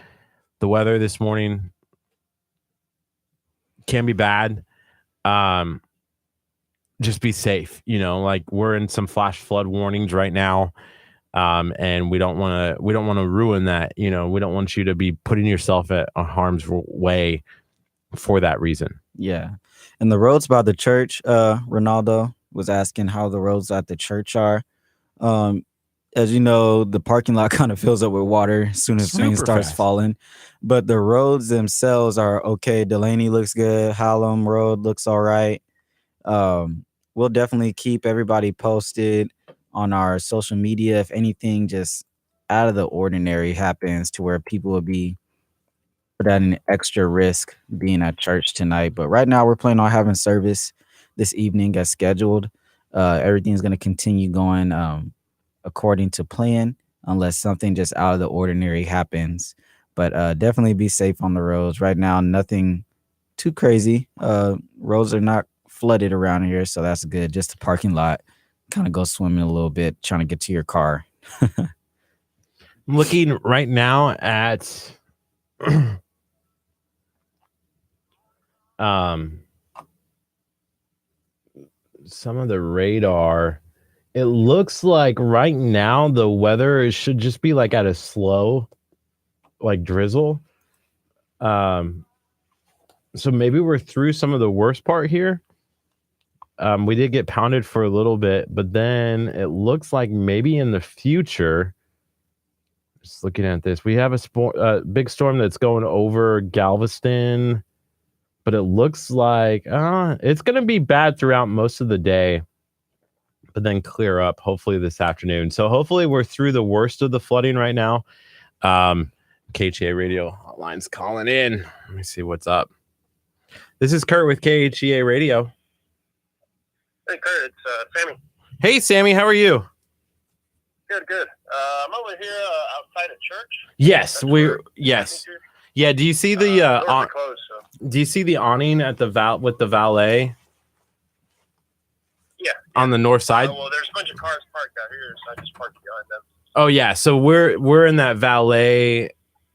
Speaker 1: the weather this morning can be bad. Just be safe. Like we're in some flash flood warnings right now. And we don't want to ruin that. We don't want you to be putting yourself at harm's way for that reason.
Speaker 2: Yeah. And the roads by the church, Ronaldo was asking how the roads at the church are. As you know, the parking lot kind of fills up with water as soon as rain starts falling. But the roads themselves are okay. Delaney looks good. Hallam Road looks all right. We'll definitely keep everybody posted on our social media if anything just out of the ordinary happens to where people will be put at an extra risk being at church tonight. But right now we're planning on having service this evening as scheduled. Everything's going to continue going according to plan unless something just out of the ordinary happens. But definitely be safe on the roads. Right now, nothing too crazy. Roads are not flooded around here, so that's good. Just the parking lot. Kind of go swimming a little bit, trying to get to your car.
Speaker 1: I'm looking right now at some of the radar. It looks like right now the weather should just be like at a slow, like drizzle. So maybe we're through some of the worst part here. We did get pounded for a little bit, but then it looks like maybe in the future, just looking at this, we have a big storm that's going over Galveston, but it looks like it's going to be bad throughout most of the day, but then clear up hopefully this afternoon. So hopefully we're through the worst of the flooding right now. KHEA Radio Hotline's calling in. Let me see what's up. This is Curt with KHEA Radio.
Speaker 5: Hey, Curt, it's Sammy.
Speaker 1: Hey, Sammy, how are you?
Speaker 5: Good. I'm over here outside of church.
Speaker 1: Yes, yes. Yeah, do you see the
Speaker 5: closed, so.
Speaker 1: do you see the awning at the with the valet?
Speaker 5: Yeah.
Speaker 1: On the north side?
Speaker 5: Well, there's a bunch of cars parked out here, so I just parked behind them.
Speaker 1: Oh yeah, so we're in that valet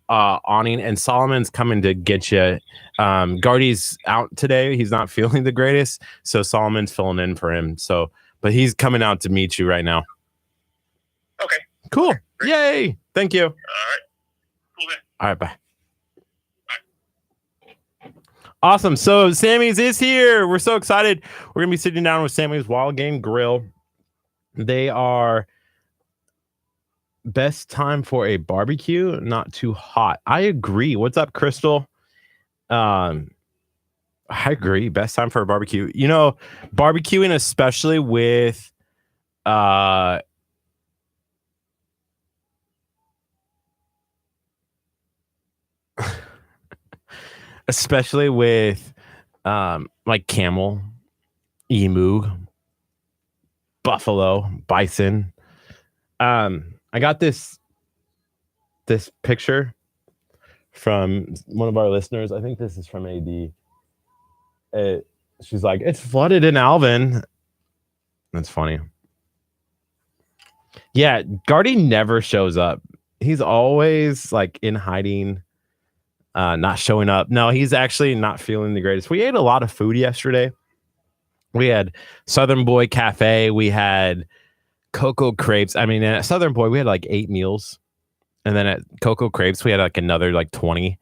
Speaker 1: awning, and Solomon's coming to get you. Gardy's out today; he's not feeling the greatest, so Solomon's filling in for him. So, but he's coming out to meet you right now.
Speaker 5: Okay.
Speaker 1: Cool!
Speaker 5: Okay,
Speaker 1: Yay! Thank you.
Speaker 5: All right. Cool.
Speaker 1: All right, bye. Awesome. So Sammy's is here. We're so excited. We're gonna be sitting down with Sammy's Wild Game Grill. They are best time for a barbecue, not too hot. I agree. What's up, Crystal? I agree. Best time for a barbecue. Barbecuing, especially with like Camel, emu, buffalo, bison. I got this picture from one of our listeners. I think this is from AD. She's like, it's flooded in Alvin. That's funny. Yeah, Gardy never shows up. He's always like in hiding, not showing up. No, he's actually not feeling the greatest. We ate a lot of food yesterday. We had Southern Boy Cafe. We had Cocoa Crepes. I mean, at Southern Boy, we had like 8 meals. And then at Cocoa Crepes, we had like another like 20.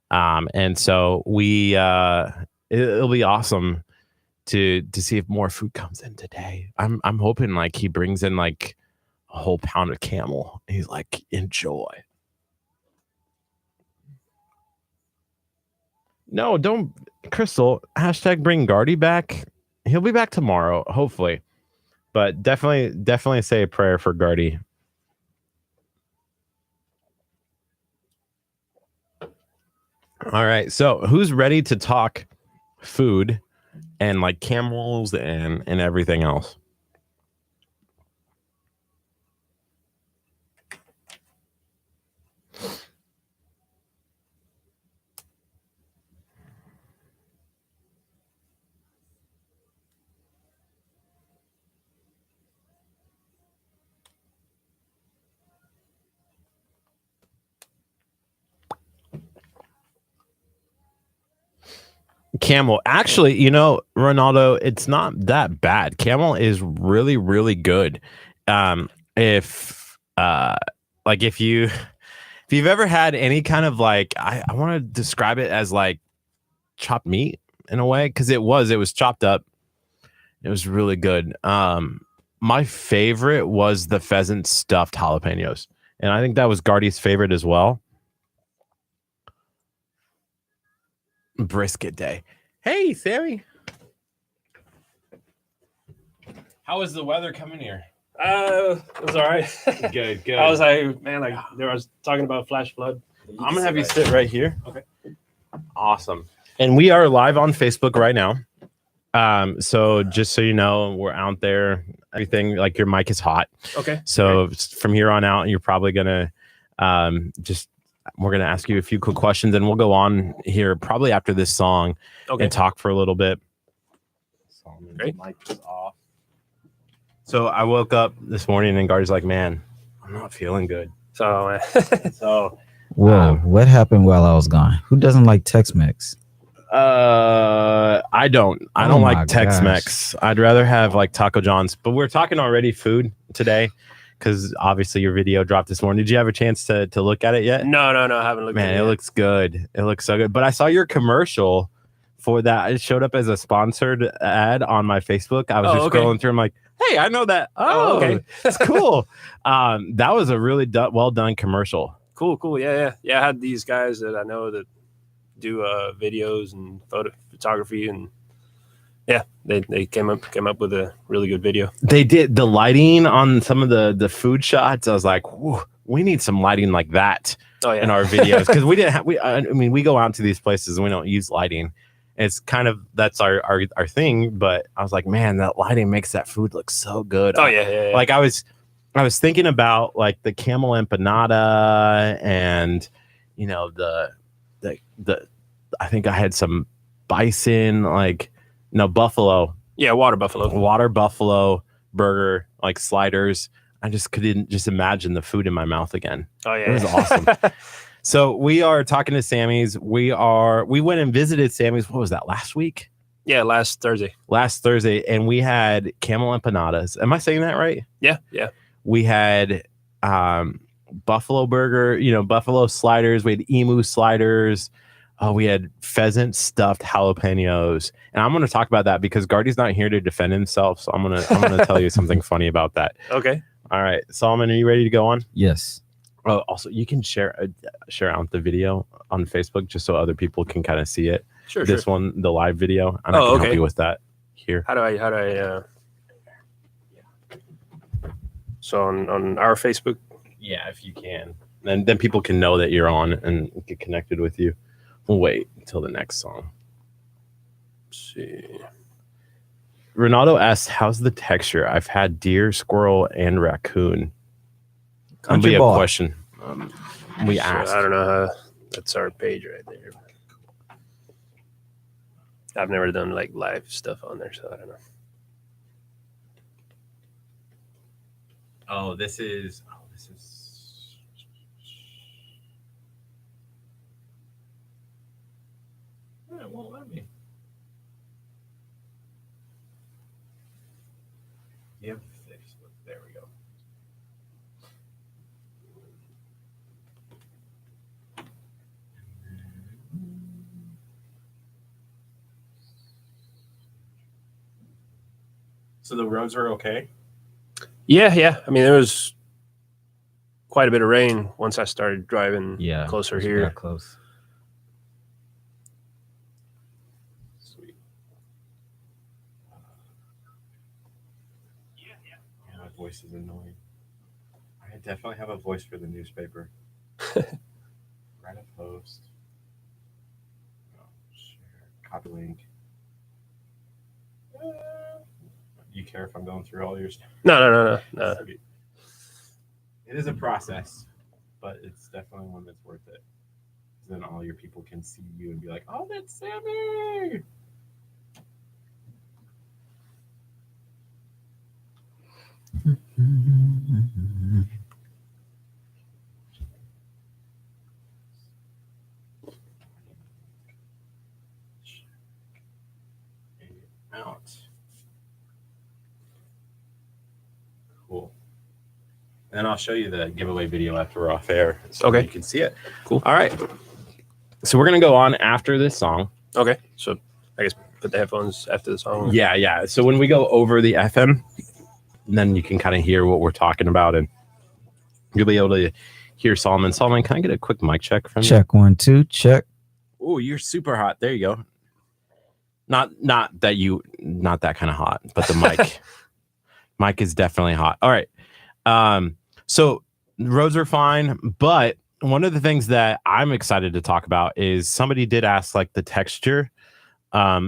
Speaker 1: And so we it'll be awesome to see if more food comes in today. I'm hoping like he brings in like a whole pound of camel. He's like, enjoy. No, don't, Crystal, hashtag bring Gardy back. He'll be back tomorrow, hopefully. But definitely say a prayer for Gardy. All right. So who's ready to talk food and like camels and everything else? Camel, actually, you know, Ronaldo, it's not that bad. Camel is really, really good. If you've ever had any kind of like, I want to describe it as like chopped meat in a way, because it was chopped up. It was really good. My favorite was the pheasant stuffed jalapenos, and I think that was Gardy's favorite as well. Brisket day. Hey, Sammy. How was the weather coming here?
Speaker 6: It was all right.
Speaker 1: Good.
Speaker 6: I was like, man, like I was talking about flash flood.
Speaker 1: I'm gonna have you sit right here.
Speaker 6: Okay.
Speaker 1: Awesome. And we are live on Facebook right now. So just so you know, we're out there. Everything, like your mic is hot.
Speaker 6: Okay.
Speaker 1: So from here on out, you're probably gonna we're gonna ask you a few quick questions, and we'll go on here probably after this song and talk for a little bit.
Speaker 6: Great.
Speaker 1: Mic is off. So I woke up this morning and Gardy's like, man, I'm not feeling good.
Speaker 6: So,
Speaker 2: Whoa, what happened while I was gone? Who doesn't like Tex-Mex?
Speaker 1: I don't like Tex-Mex. I'd rather have like Taco John's, but we're talking already food today because obviously your video dropped this morning. Did you have a chance to look at it yet?
Speaker 6: no, I haven't looked at it.
Speaker 1: Man, it looks good. It looks so good. But I saw your commercial for that. It showed up as a sponsored ad on my Facebook. I was just scrolling through. I'm like, hey, I know that. Oh, okay. That's cool. That was a really well done commercial.
Speaker 6: Cool. Yeah. I had these guys that I know that do videos and photography, and yeah, they came up with a really good video. They
Speaker 1: did. The lighting on some of the food shots, I was like, we need some lighting like that in our videos, because we didn't have, we go out to these places and we don't use lighting. It's kind of, that's our thing, but I was like, man, that lighting makes that food look so good.
Speaker 6: Yeah.
Speaker 1: Like I was thinking about like the camel empanada, and you know the I think I had some bison, buffalo.
Speaker 6: Yeah, water buffalo
Speaker 1: burger, like sliders. I just couldn't just imagine the food in my mouth again.
Speaker 6: Oh yeah,
Speaker 1: it was awesome. So we are talking to Sammy's. We went and visited Sammy's. What was that, last week?
Speaker 6: Yeah, last Thursday.
Speaker 1: And we had camel empanadas. Am I saying that right?
Speaker 6: Yeah.
Speaker 1: We had buffalo burger, buffalo sliders. We had emu sliders. We had pheasant stuffed jalapenos. And I'm going to talk about that because Gardy's not here to defend himself. So I'm going to tell you something funny about that.
Speaker 6: Okay.
Speaker 1: All right. Solomon, are you ready to go on?
Speaker 2: Yes.
Speaker 1: Oh, also, you can share out the video on Facebook just so other people can kind of see it.
Speaker 6: Sure.
Speaker 1: This one, the live video. And I can help you with that here.
Speaker 6: How do I so on our Facebook?
Speaker 1: Yeah, if you can. Then people can know that you're on and get connected with you. We'll wait until the next song.
Speaker 6: Let's see.
Speaker 1: Ronaldo asks, how's the texture? I've had deer, squirrel, and raccoon. That'd be a question. We asked.
Speaker 6: I don't know how. That's our page right there. I've never done like live stuff on there, so I don't know.
Speaker 1: Oh, this is. It won't let me. You have Facebook. There we go. So the roads are okay?
Speaker 6: Yeah. I mean, there was quite a bit of rain once I started driving closer here.
Speaker 2: Close.
Speaker 1: Sweet. Yeah, my voice is annoying. I definitely have a voice for the newspaper. Write a post. Oh, share. Copy link. You care if I'm going through all your stuff?
Speaker 6: No.
Speaker 1: Sweet. It is a process, but it's definitely one that's worth it. Then all your people can see you and be like, "Oh, that's Sammy." Out. Cool. And I'll show you the giveaway video after we're off air, so you can see it.
Speaker 6: Cool.
Speaker 1: All right. So we're gonna go on after this song.
Speaker 6: Okay. So I guess put the headphones after the song.
Speaker 1: Yeah. So when we go over the FM, then you can kind of hear what we're talking about, and you'll be able to hear Solomon. Solomon, can I get a quick mic check from you?
Speaker 2: Check 1 2 check.
Speaker 1: Oh, you're super hot. There you go. Not that kind of hot, but the mic is definitely hot. All right. So roads are fine, but one of the things that I'm excited to talk about is somebody did ask like the texture.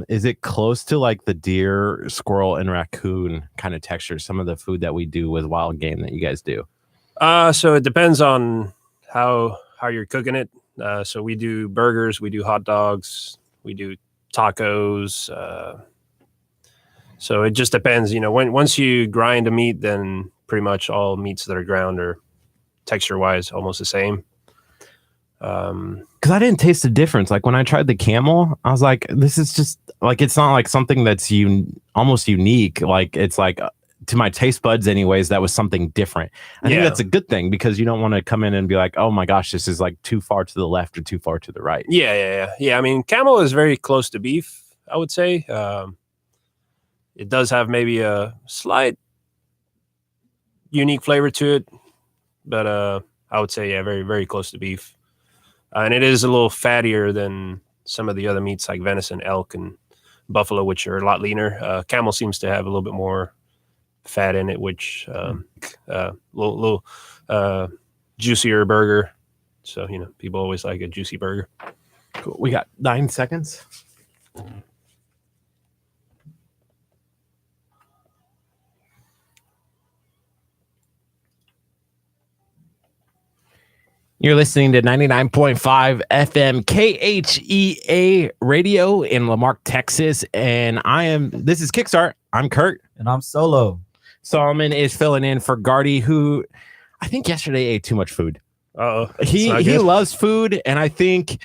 Speaker 1: Is it close to like the deer, squirrel, and raccoon kind of texture? Some of the food that we do with wild game that you guys do.
Speaker 6: So it depends on how you're cooking it. So we do burgers, we do hot dogs, we do tacos. So it just depends. You know, once you grind a meat, then pretty much all meats that are ground are texture-wise almost the same.
Speaker 1: Because I didn't taste the difference. Like when I tried the camel, I was like, this is just like, it's not like something that's almost unique. Like it's like to my taste buds anyways, that was something different. I think that's a good thing because you don't want to come in and be like, oh my gosh, this is like too far to the left or too far to the right.
Speaker 6: Yeah. I mean, camel is very close to beef, I would say. It does have maybe a slight unique flavor to it, but I would say, very, very close to beef. And it is a little fattier than some of the other meats like venison, elk, and buffalo, which are a lot leaner. Camel seems to have a little bit more fat in it, which little juicier burger. So, you know, people always like a juicy burger.
Speaker 1: Cool. We got 9 seconds. You're listening to 99.5 FM KHEA radio in Lamarck, Texas. And this is Kickstart. I'm Curt.
Speaker 2: And I'm Solo.
Speaker 1: Solomon is filling in for Gardy, who I think yesterday ate too much food. He loves food. And I think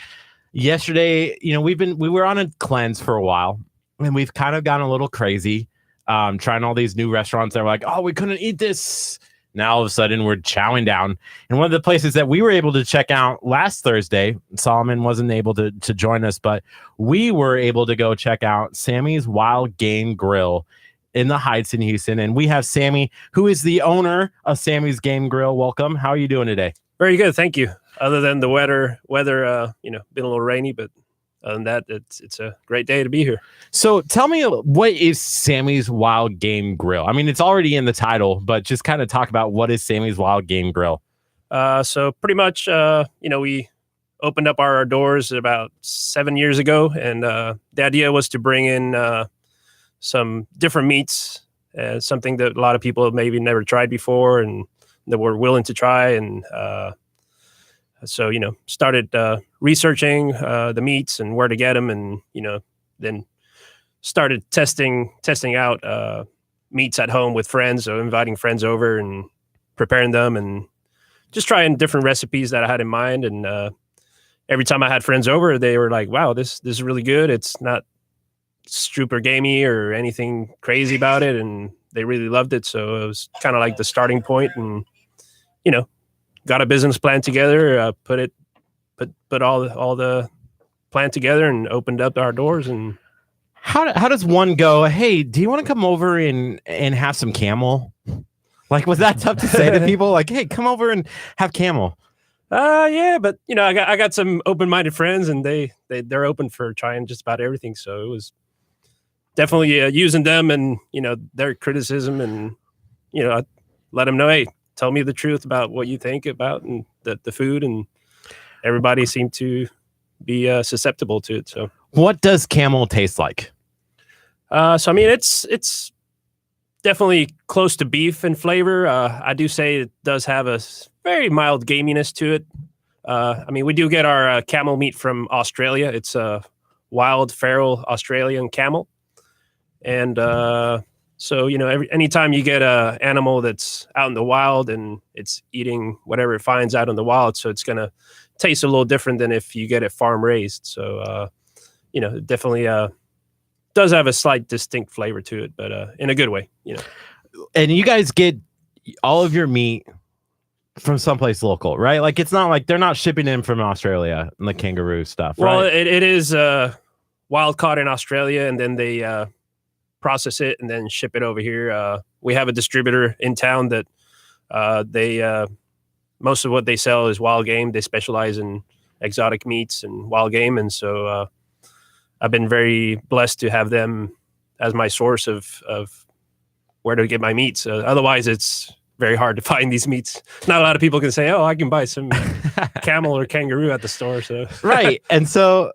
Speaker 1: yesterday, you know, we were on a cleanse for a while and we've kind of gone a little crazy, trying all these new restaurants that were like, oh, we couldn't eat this. Now all of a sudden we're chowing down. And one of the places that we were able to check out last Thursday, Solomon wasn't able to join us, but we were able to go check out Sammy's Wild Game Grill in the Heights in Houston. And we have Sammy, who is the owner of Sammy's Game Grill. Welcome. How are you doing today?
Speaker 6: Very good. Thank you. Other than the weather, you know, been a little rainy, but other than that, it's a great day to be here.
Speaker 1: So tell me, what is Sammy's Wild Game Grill? I mean, it's already in the title, but just kind of talk about what is Sammy's Wild Game Grill.
Speaker 6: So pretty much, you know, we opened up our doors about 7 years ago, and the idea was to bring in some different meats, something that a lot of people have maybe never tried before and that we're willing to try. And so, started researching the meats and where to get them, and, then started testing out meats at home with friends, so inviting friends over and preparing them and just trying different recipes that I had in mind. And every time I had friends over, they were like, wow, this is really good. It's not super gamey or anything crazy about it. And they really loved it. So it was kind of like the starting point, and, got a business plan together, put all the plan together and opened up our doors. And
Speaker 1: how does one go, hey, do you want to come over and have some camel? Like, was that tough to say to people? Like, hey, come over and have camel.
Speaker 6: Yeah, but I got some open-minded friends, and they're open for trying just about everything. So it was definitely using them and their criticism, and I let them know, hey, tell me the truth about what you think about and the food, and everybody seemed to be susceptible to it. So
Speaker 1: what does camel taste like?
Speaker 6: So I mean, it's definitely close to beef in flavor. I do say it does have a very mild gaminess to it. I mean, we do get our camel meat from Australia. It's a wild feral Australian camel. And so, anytime you get a animal that's out in the wild and it's eating whatever it finds out in the wild, so it's going to taste a little different than if you get it farm raised. So, it definitely does have a slight distinct flavor to it, but in a good way,
Speaker 1: And you guys get all of your meat from someplace local, right? Like, it's not like they're not shipping in from Australia and the kangaroo stuff,
Speaker 6: well,
Speaker 1: right?
Speaker 6: it is wild caught in Australia, and then they process it and then ship it over here. We have a distributor in town that they most of what they sell is wild game. They specialize in exotic meats and wild game, and so I've been very blessed to have them as my source of where to get my meats. Otherwise, it's very hard to find these meats. Not a lot of people can say, "Oh, I can buy some camel or kangaroo at the store." So
Speaker 1: Right. And so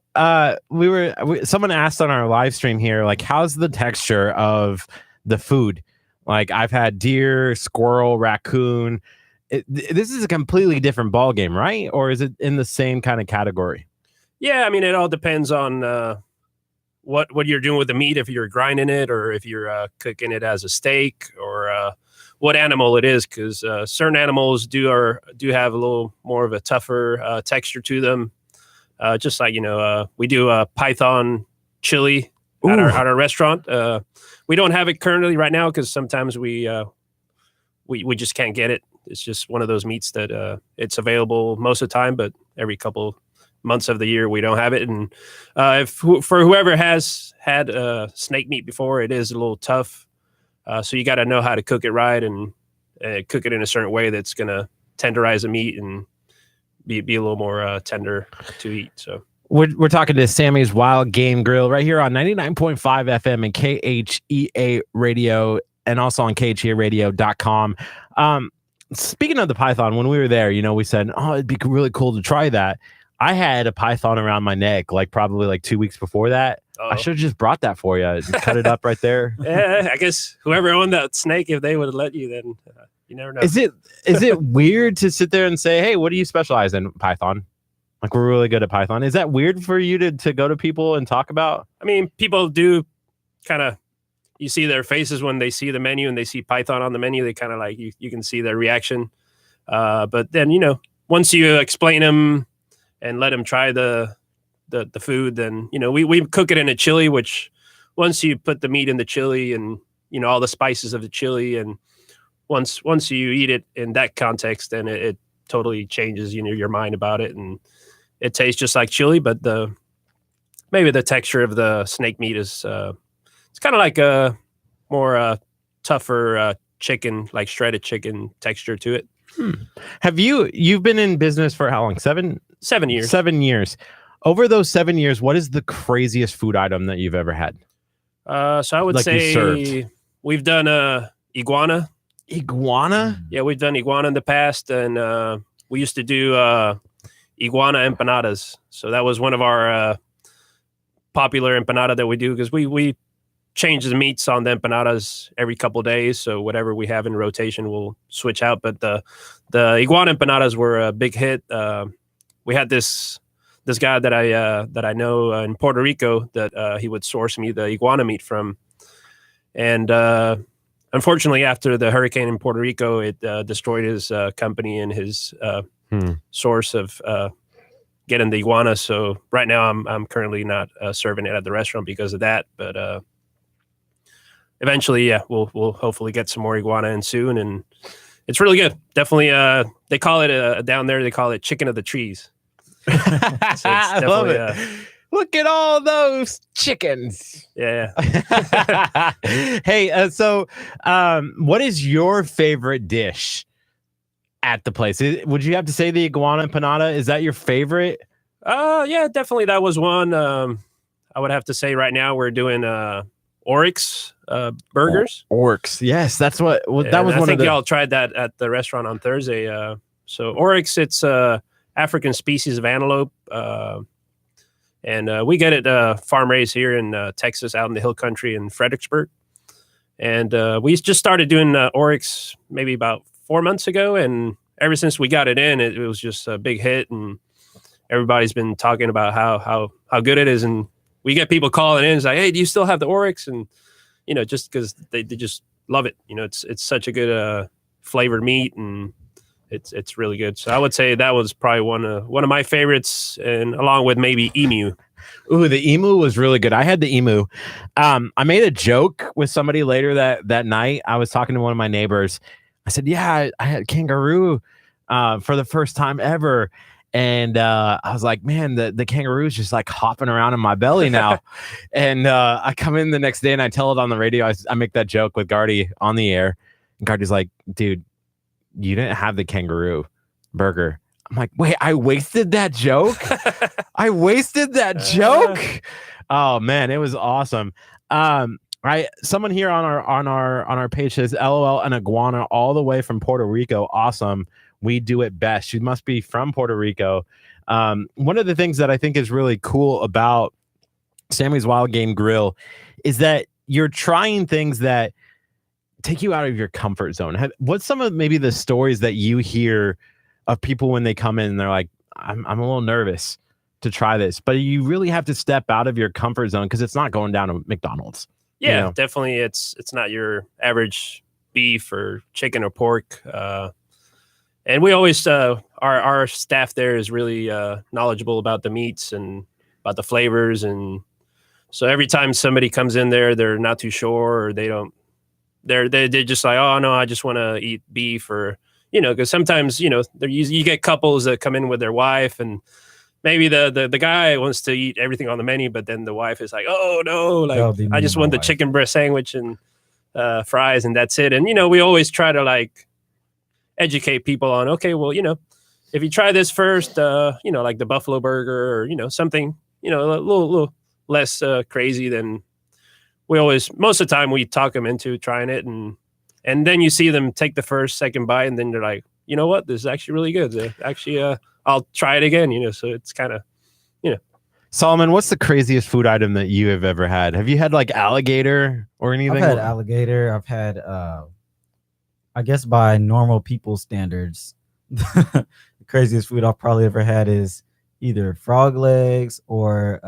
Speaker 1: someone asked on our live stream here, like, how's the texture of the food? Like, I've had deer, squirrel, raccoon. This is a completely different ball game, right? Or is it in the same kind of category?
Speaker 6: Yeah, I mean, it all depends on what you're doing with the meat. If you're grinding it, or if you're cooking it as a steak, or what animal it is, because certain animals do have a little more of a tougher texture to them. Just like we do a python chili at our restaurant. We don't have it currently right now because sometimes we just can't get it. It's just one of those meats that it's available most of the time, but every couple months of the year we don't have it. And for whoever has had snake meat before, it is a little tough. So you got to know how to cook it right and cook it in a certain way that's going to tenderize the meat and be a little more tender to eat. So
Speaker 1: we're talking to Sammy's Wild Game Grill right here on 99.5 FM and KHEA Radio, and also on KHEARadio.com. Speaking of the python, when we were there, we said, oh, it'd be really cool to try that. I had a python around my neck, probably 2 weeks before that.
Speaker 6: Oh.
Speaker 1: I should have just brought that for you and cut it up right there.
Speaker 6: Yeah, I guess whoever owned that snake, if they would have let you, then you never know.
Speaker 1: Is it weird to sit there and say, hey, what do you specialize in? Python. Like, we're really good at python. Is that weird for you to go to people and talk about?
Speaker 6: I mean, people do kind of, you see their faces when they see the menu and they see python on the menu, they kind of you can see their reaction. But then, once you explain them and let them try the food, then, we cook it in a chili, which once you put the meat in the chili and, all the spices of the chili, and once you eat it in that context, then it totally changes, your mind about it. And it tastes just like chili, but maybe the texture of the snake meat is, it's kind of like a more tougher chicken, like shredded chicken texture to it.
Speaker 1: Have you've been in business for how long? 7
Speaker 6: years.
Speaker 1: 7 years. Over those 7 years, what is the craziest food item that you've ever had?
Speaker 6: So I would say we've done iguana.
Speaker 1: Iguana?
Speaker 6: Yeah, we've done iguana in the past, and we used to do iguana empanadas. So that was one of our popular empanada that we do, because we change the meats on the empanadas every couple of days. So whatever we have in rotation, we'll switch out. But the iguana empanadas were a big hit. We had this guy that I know in Puerto Rico that he would source me the iguana meat from, and unfortunately, after the hurricane in Puerto Rico, it destroyed his company and his source of getting the iguana. So right now, I'm currently not serving it at the restaurant because of that. But eventually, yeah, we'll hopefully get some more iguana in soon, and it's really good. Definitely, they call it down there. They call it chicken of the trees. So
Speaker 1: I love it. Look at all those chickens.
Speaker 6: Yeah.
Speaker 1: Hey, so what is your favorite dish at the place? Would you have to say the iguana empanada? Is that your favorite?
Speaker 6: Yeah, definitely. That was one. I would have to say right now we're doing Oryx burgers.
Speaker 1: Oryx. Yes, that's what that was.
Speaker 6: I
Speaker 1: one
Speaker 6: think
Speaker 1: of the...
Speaker 6: y'all tried that at the restaurant on Thursday. So Oryx, it's African species of antelope. And we get it farm raised here in Texas, out in the hill country in Fredericksburg. And we just started doing Oryx maybe about 4 months ago. And ever since we got it in, it was just a big hit. And everybody's been talking about how good it is. And we get people calling in. It's like, hey, do you still have the Oryx? And, you know, just because they just love it. You know, it's such a good flavored meat, and it's really good. So I would say that was probably one of my favorites, and along with maybe emu.
Speaker 1: Ooh, the emu was really good. I had the emu. I made a joke with somebody later that night. I was talking to one of my neighbors. I said, yeah, I had kangaroo for the first time ever. And I was like, man, the kangaroo is just like hopping around in my belly now. And I come in the next day and I tell it on the radio. I make that joke with Gardy on the air. And Gardy's like, dude, you didn't have the kangaroo burger. I'm like, wait, I wasted that joke? I wasted that joke? Oh man, it was awesome. Right, someone here on our page says, LOL, an iguana all the way from Puerto Rico. Awesome. We do it best. She must be from Puerto Rico. One of the things that I think is really cool about Sammy's Wild Game Grill is that you're trying things that take you out of your comfort zone. What's some of maybe the stories that you hear of people when they come in and they're like, I'm a little nervous to try this, but you really have to step out of your comfort zone because it's not going down to McDonald's.
Speaker 6: Yeah,
Speaker 1: you know?
Speaker 6: Definitely. It's not your average beef or chicken or pork. And we always, our staff there is really knowledgeable about the meats and about the flavors. And so every time somebody comes in there, they're not too sure, or they're just like, oh no, I just want to eat beef, or, you know, because sometimes, you know, you get couples that come in with their wife, and maybe the guy wants to eat everything on the menu, but then the wife is like, oh no, like I just want the chicken breast sandwich and fries, and that's it. And, you know, we always try to like educate people on, okay, well, you know, if you try this first, you know, like the buffalo burger, or, you know, something, you know, a little less crazy, than we always, most of the time we talk them into trying it. And then you see them take the first, second bite, and then they're like, you know what, this is actually really good. Actually, I'll try it again, you know, so it's kind of, you know.
Speaker 1: Solomon, what's the craziest food item that you have ever had? Have you had like alligator or anything?
Speaker 2: I've had alligator. I've had, I guess by normal people standards, the craziest food I've probably ever had is either frog legs or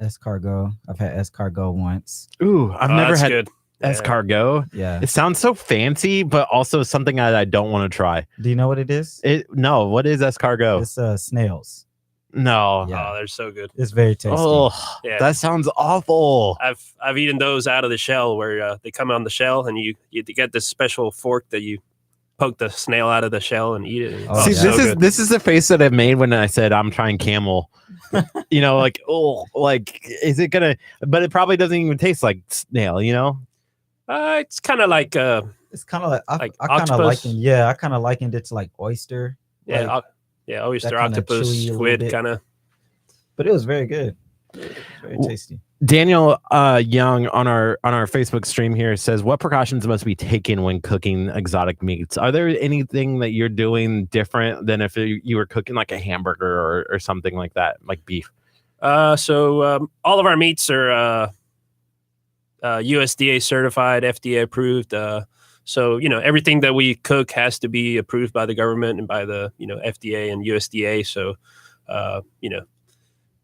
Speaker 2: escargot. I've had escargot once.
Speaker 1: Ooh, I've never had
Speaker 6: good.
Speaker 1: escargot.
Speaker 2: Yeah.
Speaker 1: It sounds so fancy, but also something that I don't want to try.
Speaker 2: Do you know what it is?
Speaker 1: No, what is escargot?
Speaker 2: It's snails.
Speaker 1: No.
Speaker 2: Yeah.
Speaker 6: Oh, they're so good.
Speaker 2: It's very tasty.
Speaker 1: Oh,
Speaker 6: Yeah.
Speaker 1: that sounds awful.
Speaker 6: I've eaten those out of the shell, where they come on the shell, and you get this special fork that you poke the snail out of the shell and eat it.
Speaker 2: Oh,
Speaker 1: See,
Speaker 2: yeah.
Speaker 1: this is the face that I've made when I said I'm trying camel. You know, like, oh, like, is it gonna? But it probably doesn't even taste like snail. You know,
Speaker 6: it's kind of like
Speaker 2: it's kind of like I kind of
Speaker 6: octopus.
Speaker 2: I kind of likened it to like oyster.
Speaker 6: Yeah,
Speaker 2: like,
Speaker 6: oyster,
Speaker 2: that kinda
Speaker 6: octopus,
Speaker 2: chewy a little
Speaker 6: squid,
Speaker 2: bit.
Speaker 6: kind of.
Speaker 2: But it was very good. It was very tasty.
Speaker 1: Daniel Young on our Facebook stream here says, what precautions must be taken when cooking exotic meats? Are there anything that you're doing different than if you were cooking like a hamburger or something like that, like beef?
Speaker 6: So all of our meats are USDA certified, FDA approved. So, everything that we cook has to be approved by the government and by the, FDA and USDA. So,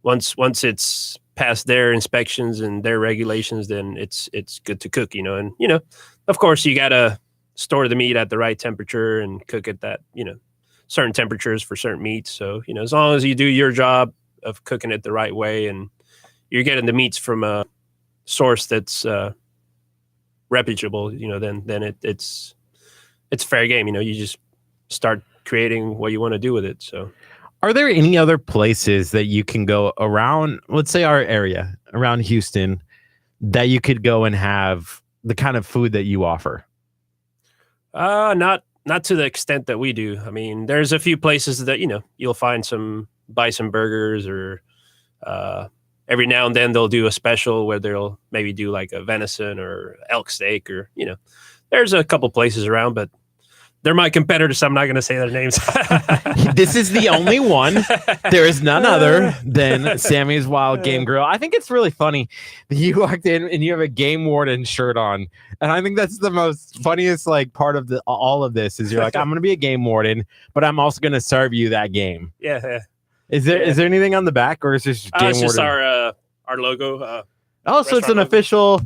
Speaker 6: once it's past their inspections and their regulations, then it's good to cook, and, of course you got to store the meat at the right temperature and cook it that, certain temperatures for certain meats. So, as long as you do your job of cooking it the right way and you're getting the meats from a source that's, reputable, then it's fair game. You just start creating what you want to do with it. So,
Speaker 1: are there any other places that you can go around, let's say our area around Houston, that you could go and have the kind of food that you offer?
Speaker 6: Not to the extent that we do. I mean, there's a few places that, you'll find some bison burgers, or every now and then they'll do a special where they'll maybe do like a venison or elk steak, or, there's a couple places around, but they're my competitors, so I'm not going to say their names.
Speaker 1: This is the only one. There is none other than Sammy's Wild Game Grill. I think it's really funny that you walked in and you have a game warden shirt on. And I think that's the most funniest part of all of this is you're like, I'm going to be a game warden, but I'm also going to serve you that game.
Speaker 6: Yeah.
Speaker 1: Is there anything on the back, or is this game
Speaker 6: it's just
Speaker 1: warden?
Speaker 6: our logo.
Speaker 1: So it's an
Speaker 6: logo.
Speaker 1: official.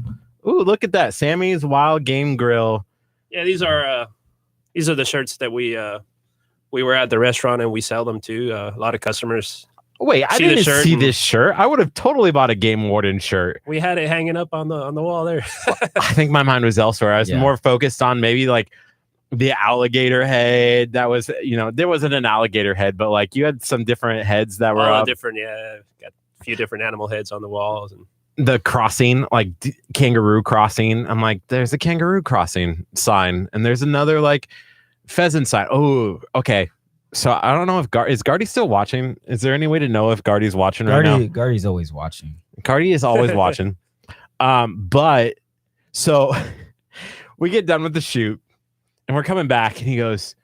Speaker 1: Ooh, look at that. Sammy's Wild Game Grill.
Speaker 6: Yeah, these are the shirts that we were at the restaurant and we sell them to a lot of customers.
Speaker 1: Wait, I didn't see this shirt. I would have totally bought a game warden shirt.
Speaker 6: We had it hanging up on the wall there.
Speaker 1: I think my mind was elsewhere. I was more focused on maybe the alligator head. That was, there wasn't an alligator head, but you had some different heads that were up.
Speaker 6: Different. Yeah, got a few different animal heads on the walls and
Speaker 1: the crossing, kangaroo crossing. I'm like, there's a kangaroo crossing sign, and there's another pheasant sign. Oh, okay. So I don't know if is Gardy still watching? Is there any way to know if Gardy's watching right now?
Speaker 2: Gardy's always watching.
Speaker 1: Gardy is always watching. But so we get done with the shoot and we're coming back, and he goes,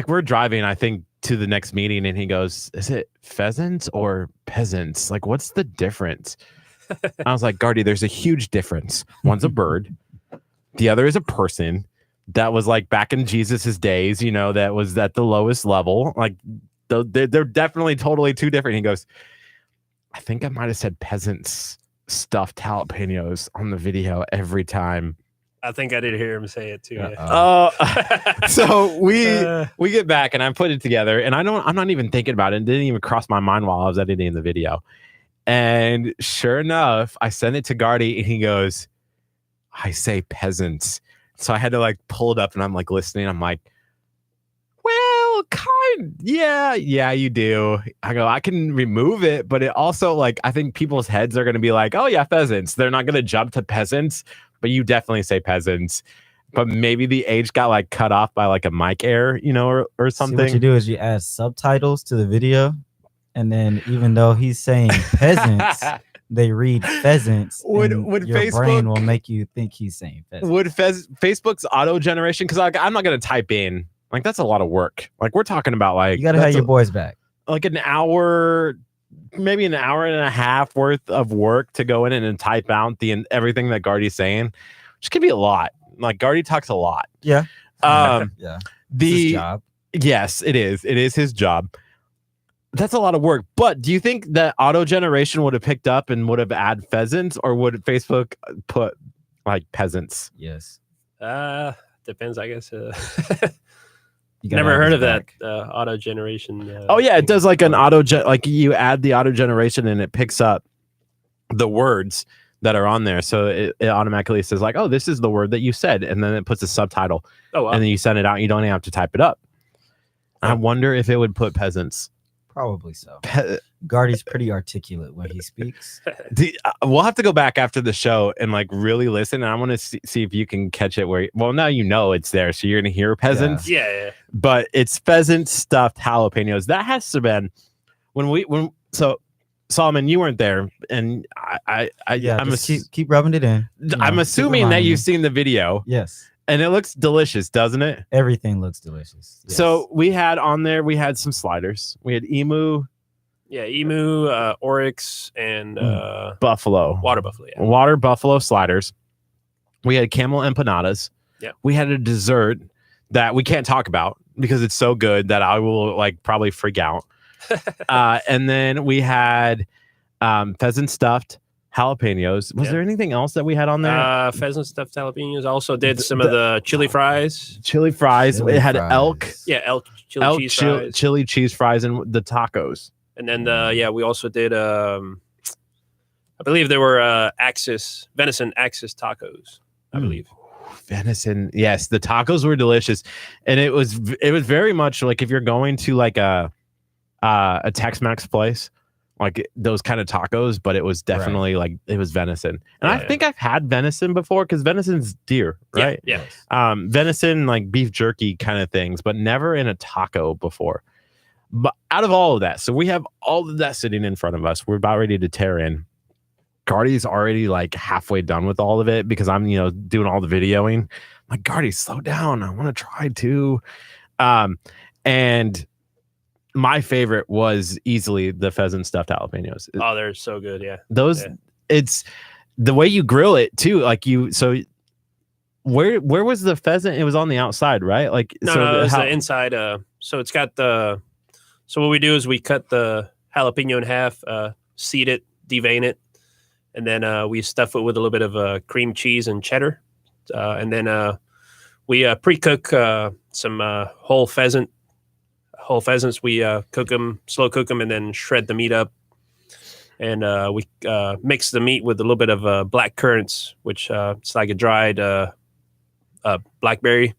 Speaker 1: we're driving, I think, to the next meeting, and he goes, is it pheasants or peasants? What's the difference? I was like, Gardy, there's a huge difference. One's a bird. The other is a person that was back in Jesus's days, that was at the lowest level. They're definitely totally two different. He goes, I think I might have said peasants stuffed jalapenos on the video every time.
Speaker 6: I think I did hear him say it too.
Speaker 1: So we get back and I put it together, and I'm not even thinking about it. It didn't even cross my mind while I was editing the video. And sure enough, I sent it to Gardy, and he goes, I say peasants. So I had to pull it up, and I'm listening. I'm like, well, yeah, you do. I go, I can remove it, but it also I think people's heads are going to be like, oh yeah, pheasants. They're not going to jump to peasants, but you definitely say peasants. But maybe the H got cut off by a mic error, or something.
Speaker 2: See, what you do is you add subtitles to the video, and then even though he's saying peasants, they read pheasants. Would your
Speaker 1: Facebook,
Speaker 2: brain will make you think he's saying pheasants.
Speaker 1: Would Facebook's auto generation? Because I'm not going to type in. That's a lot of work. We're talking about
Speaker 2: you got to have your boys back.
Speaker 1: An hour, maybe an hour and a half worth of work to go in and type out everything that Gardy's saying, which can be a lot. Gardy talks a lot.
Speaker 2: Yeah.
Speaker 1: Yeah.
Speaker 2: His job.
Speaker 1: Yes, it is. It is his job. That's a lot of work. But do you think that auto generation would have picked up and would have added pheasants, or would Facebook put peasants?
Speaker 2: Yes.
Speaker 6: Depends, I guess. Never heard of that auto generation.
Speaker 1: It does an auto you add the auto generation and it picks up the words that are on there, so it automatically says oh, this is the word that you said, and then it puts a subtitle. Oh, wow. And then you send it out. You don't even have to type it up. I wonder if it would put peasants.
Speaker 2: Probably so. Gardy's pretty articulate when he speaks.
Speaker 1: We'll have to go back after the show and really listen. And I want to see if you can catch it now it's there. So you're going to hear peasants.
Speaker 6: Yeah.
Speaker 1: But it's pheasant stuffed jalapenos. That has to have been so Solomon, you weren't there. And I'm
Speaker 2: keep rubbing it in.
Speaker 1: I'm assuming that you've seen the video.
Speaker 2: Yes.
Speaker 1: And it looks delicious, doesn't it?
Speaker 2: Everything looks delicious. Yes.
Speaker 1: So we had some sliders. We had emu.
Speaker 6: Yeah, emu, oryx, and
Speaker 1: buffalo.
Speaker 6: Water buffalo. Yeah.
Speaker 1: Water buffalo sliders. We had camel empanadas.
Speaker 6: Yeah.
Speaker 1: We had a dessert that we can't talk about because it's so good that I will like probably freak out. And then we had pheasant stuffed jalapenos. Was there anything else that we had on there?
Speaker 6: Pheasant stuffed jalapenos. Also did some of the chili fries.
Speaker 1: Chili fries.
Speaker 2: Chili
Speaker 1: It had
Speaker 2: fries.
Speaker 1: elk.
Speaker 6: Yeah, elk chili cheese fries.
Speaker 1: Chili cheese fries and the tacos.
Speaker 6: And then we also did I believe there were venison axis tacos, I believe.
Speaker 1: Venison, yes, the tacos were delicious, and it was very much like if you're going to like a Tex-Mex place, like those kind of tacos, but it was definitely like it was venison. And I think I've had venison before because venison's deer, right?
Speaker 6: Yeah.
Speaker 1: Venison, like beef jerky kind of things, but never in a taco before. But out of all of that, so we have all of that sitting in front of us. We're about ready to tear in. Gardy's already like halfway done with all of it because I'm, doing all the videoing. I'm like, Gardy, slow down. I want to try too. And my favorite was easily the pheasant stuffed jalapenos.
Speaker 6: Oh, they're so good. Yeah.
Speaker 1: It's the way you grill it too. Like where was the pheasant? It was on the outside, right? Like,
Speaker 6: no, it was the inside. So it's got so what we do is we cut the jalapeno in half, seed it, devein it. And then we stuff it with a little bit of cream cheese and cheddar. And then we pre-cook some whole pheasants. We cook them, slow cook them, and then shred the meat up. And we mix the meat with a little bit of black currants, which it's like a dried blackberry.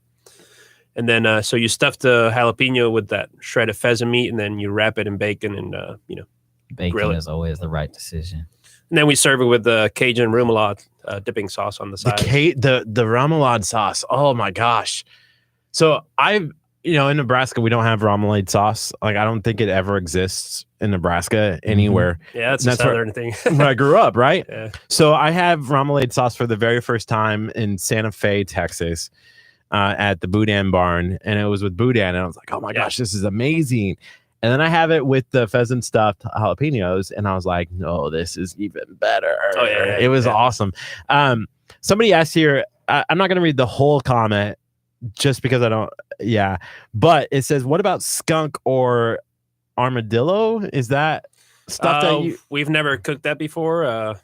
Speaker 6: And then so you stuff the jalapeno with that shredded pheasant meat, and then you wrap it in bacon and
Speaker 2: Bacon
Speaker 6: grill it.
Speaker 2: is always the right decision.
Speaker 6: And then we serve it with the Cajun remoulade dipping sauce on the side.
Speaker 1: The remoulade sauce. Oh my gosh. So in Nebraska, we don't have remoulade sauce. Like I don't think it ever exists in Nebraska anywhere.
Speaker 6: Yeah, that's a southern thing.
Speaker 1: Where I grew up, right?
Speaker 6: Yeah.
Speaker 1: So I have remoulade sauce for the very first time in Santa Fe, Texas, at the Boudin barn. And it was with Boudin. And I was like, oh my gosh, this is amazing. And then I have it with the pheasant stuffed jalapenos, and I was like, "No, this is even better."
Speaker 6: Oh yeah,
Speaker 1: it was awesome. Somebody asked here. I'm not going to read the whole comment just because I don't. Yeah, but it says, "What about skunk or armadillo? Is that stuff that
Speaker 6: we've never cooked that before,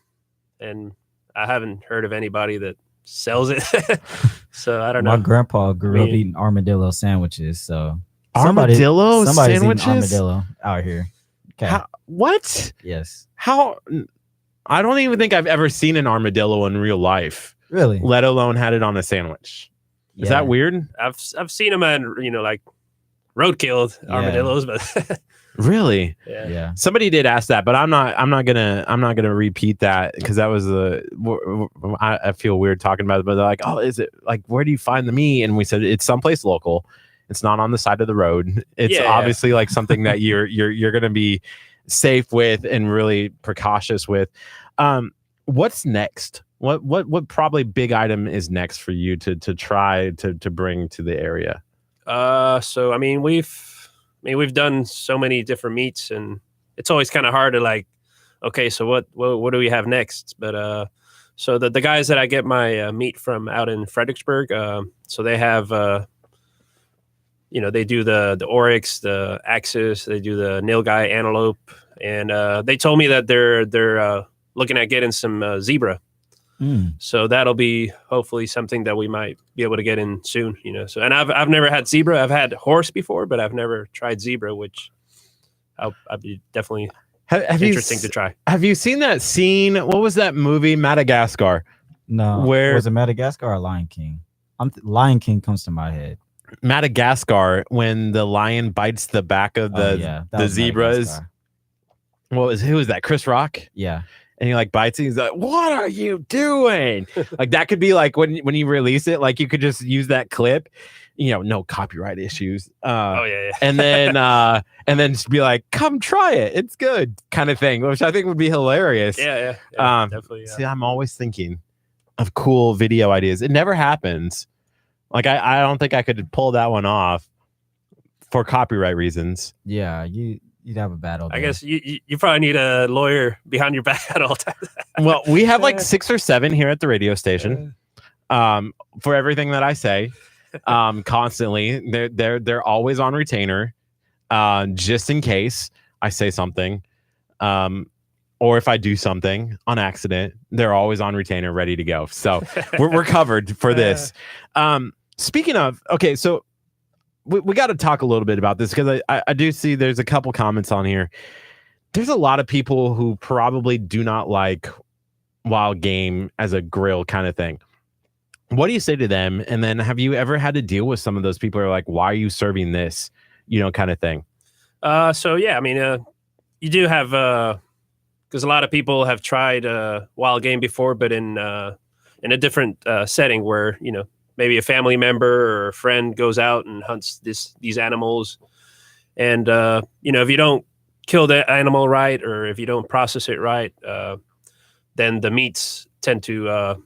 Speaker 6: and I haven't heard of anybody that sells it. So I don't know."
Speaker 2: My grandpa grew up eating armadillo sandwiches, so.
Speaker 1: Armadillo
Speaker 2: somebody's
Speaker 1: sandwiches?
Speaker 2: eating armadillo out here. Okay.
Speaker 1: What?
Speaker 2: Yes.
Speaker 1: How? I don't even think I've ever seen an armadillo in real life.
Speaker 2: Really?
Speaker 1: Let alone had it on a sandwich. Is that weird?
Speaker 6: I've seen them in like roadkill armadillos, but
Speaker 1: really?
Speaker 2: Yeah.
Speaker 1: Somebody did ask that, but I'm not gonna repeat that because that was I feel weird talking about it. But they're like, oh, is it like where do you find the meat? And we said it's someplace local. It's not on the side of the road. It's obviously like something that you're going to be safe with and really precautious with. What's next? What probably big item is next for you to try to bring to the area?
Speaker 6: So I mean we've done so many different meats, and it's always kind of hard to like, okay, so what do we have next? But so the guys that I get my meat from out in Fredericksburg, so they have they do the oryx, the axis, they do the nilgai antelope, and they told me that they're looking at getting some zebra. So that'll be hopefully something that we might be able to get in soon. So and I've never had zebra. I've had horse before, but I've never tried zebra, which I'd be definitely interesting to try.
Speaker 1: Have you seen that scene? What was that movie, Madagascar?
Speaker 2: No,
Speaker 1: where
Speaker 2: was it Madagascar or Lion King? Lion King comes to my head.
Speaker 1: Madagascar, when the lion bites the back of the zebras. Who was that? Chris Rock?
Speaker 2: Yeah.
Speaker 1: And he like bites it. He's like, "What are you doing?" Like that could be like when you release it, like you could just use that clip, no copyright issues. And then just be like, "Come try it. It's good," kind of thing, which I think would be hilarious.
Speaker 6: Yeah, definitely. Yeah.
Speaker 1: See, I'm always thinking of cool video ideas. It never happens. Like I don't think I could pull that one off for copyright reasons.
Speaker 2: Yeah, you'd have a battle.
Speaker 6: I guess you probably need a lawyer behind your back at all times.
Speaker 1: Well, we have like 6 or 7 here at the radio station. for everything that I say, constantly. They're always on retainer, just in case I say something, or if I do something on accident. They're always on retainer, ready to go. So we're covered for this. Speaking of, okay, so we got to talk a little bit about this, because I do see there's a couple comments on here. There's a lot of people who probably do not like wild game as a grill kind of thing. What do you say to them? And then have you ever had to deal with some of those people who are like, why are you serving this, kind of thing?
Speaker 6: So yeah, I mean, you do have, because a lot of people have tried wild game before, but in a different setting where, maybe a family member or a friend goes out and hunts these animals. And, if you don't kill the animal right, or if you don't process it right, then the meats tend to,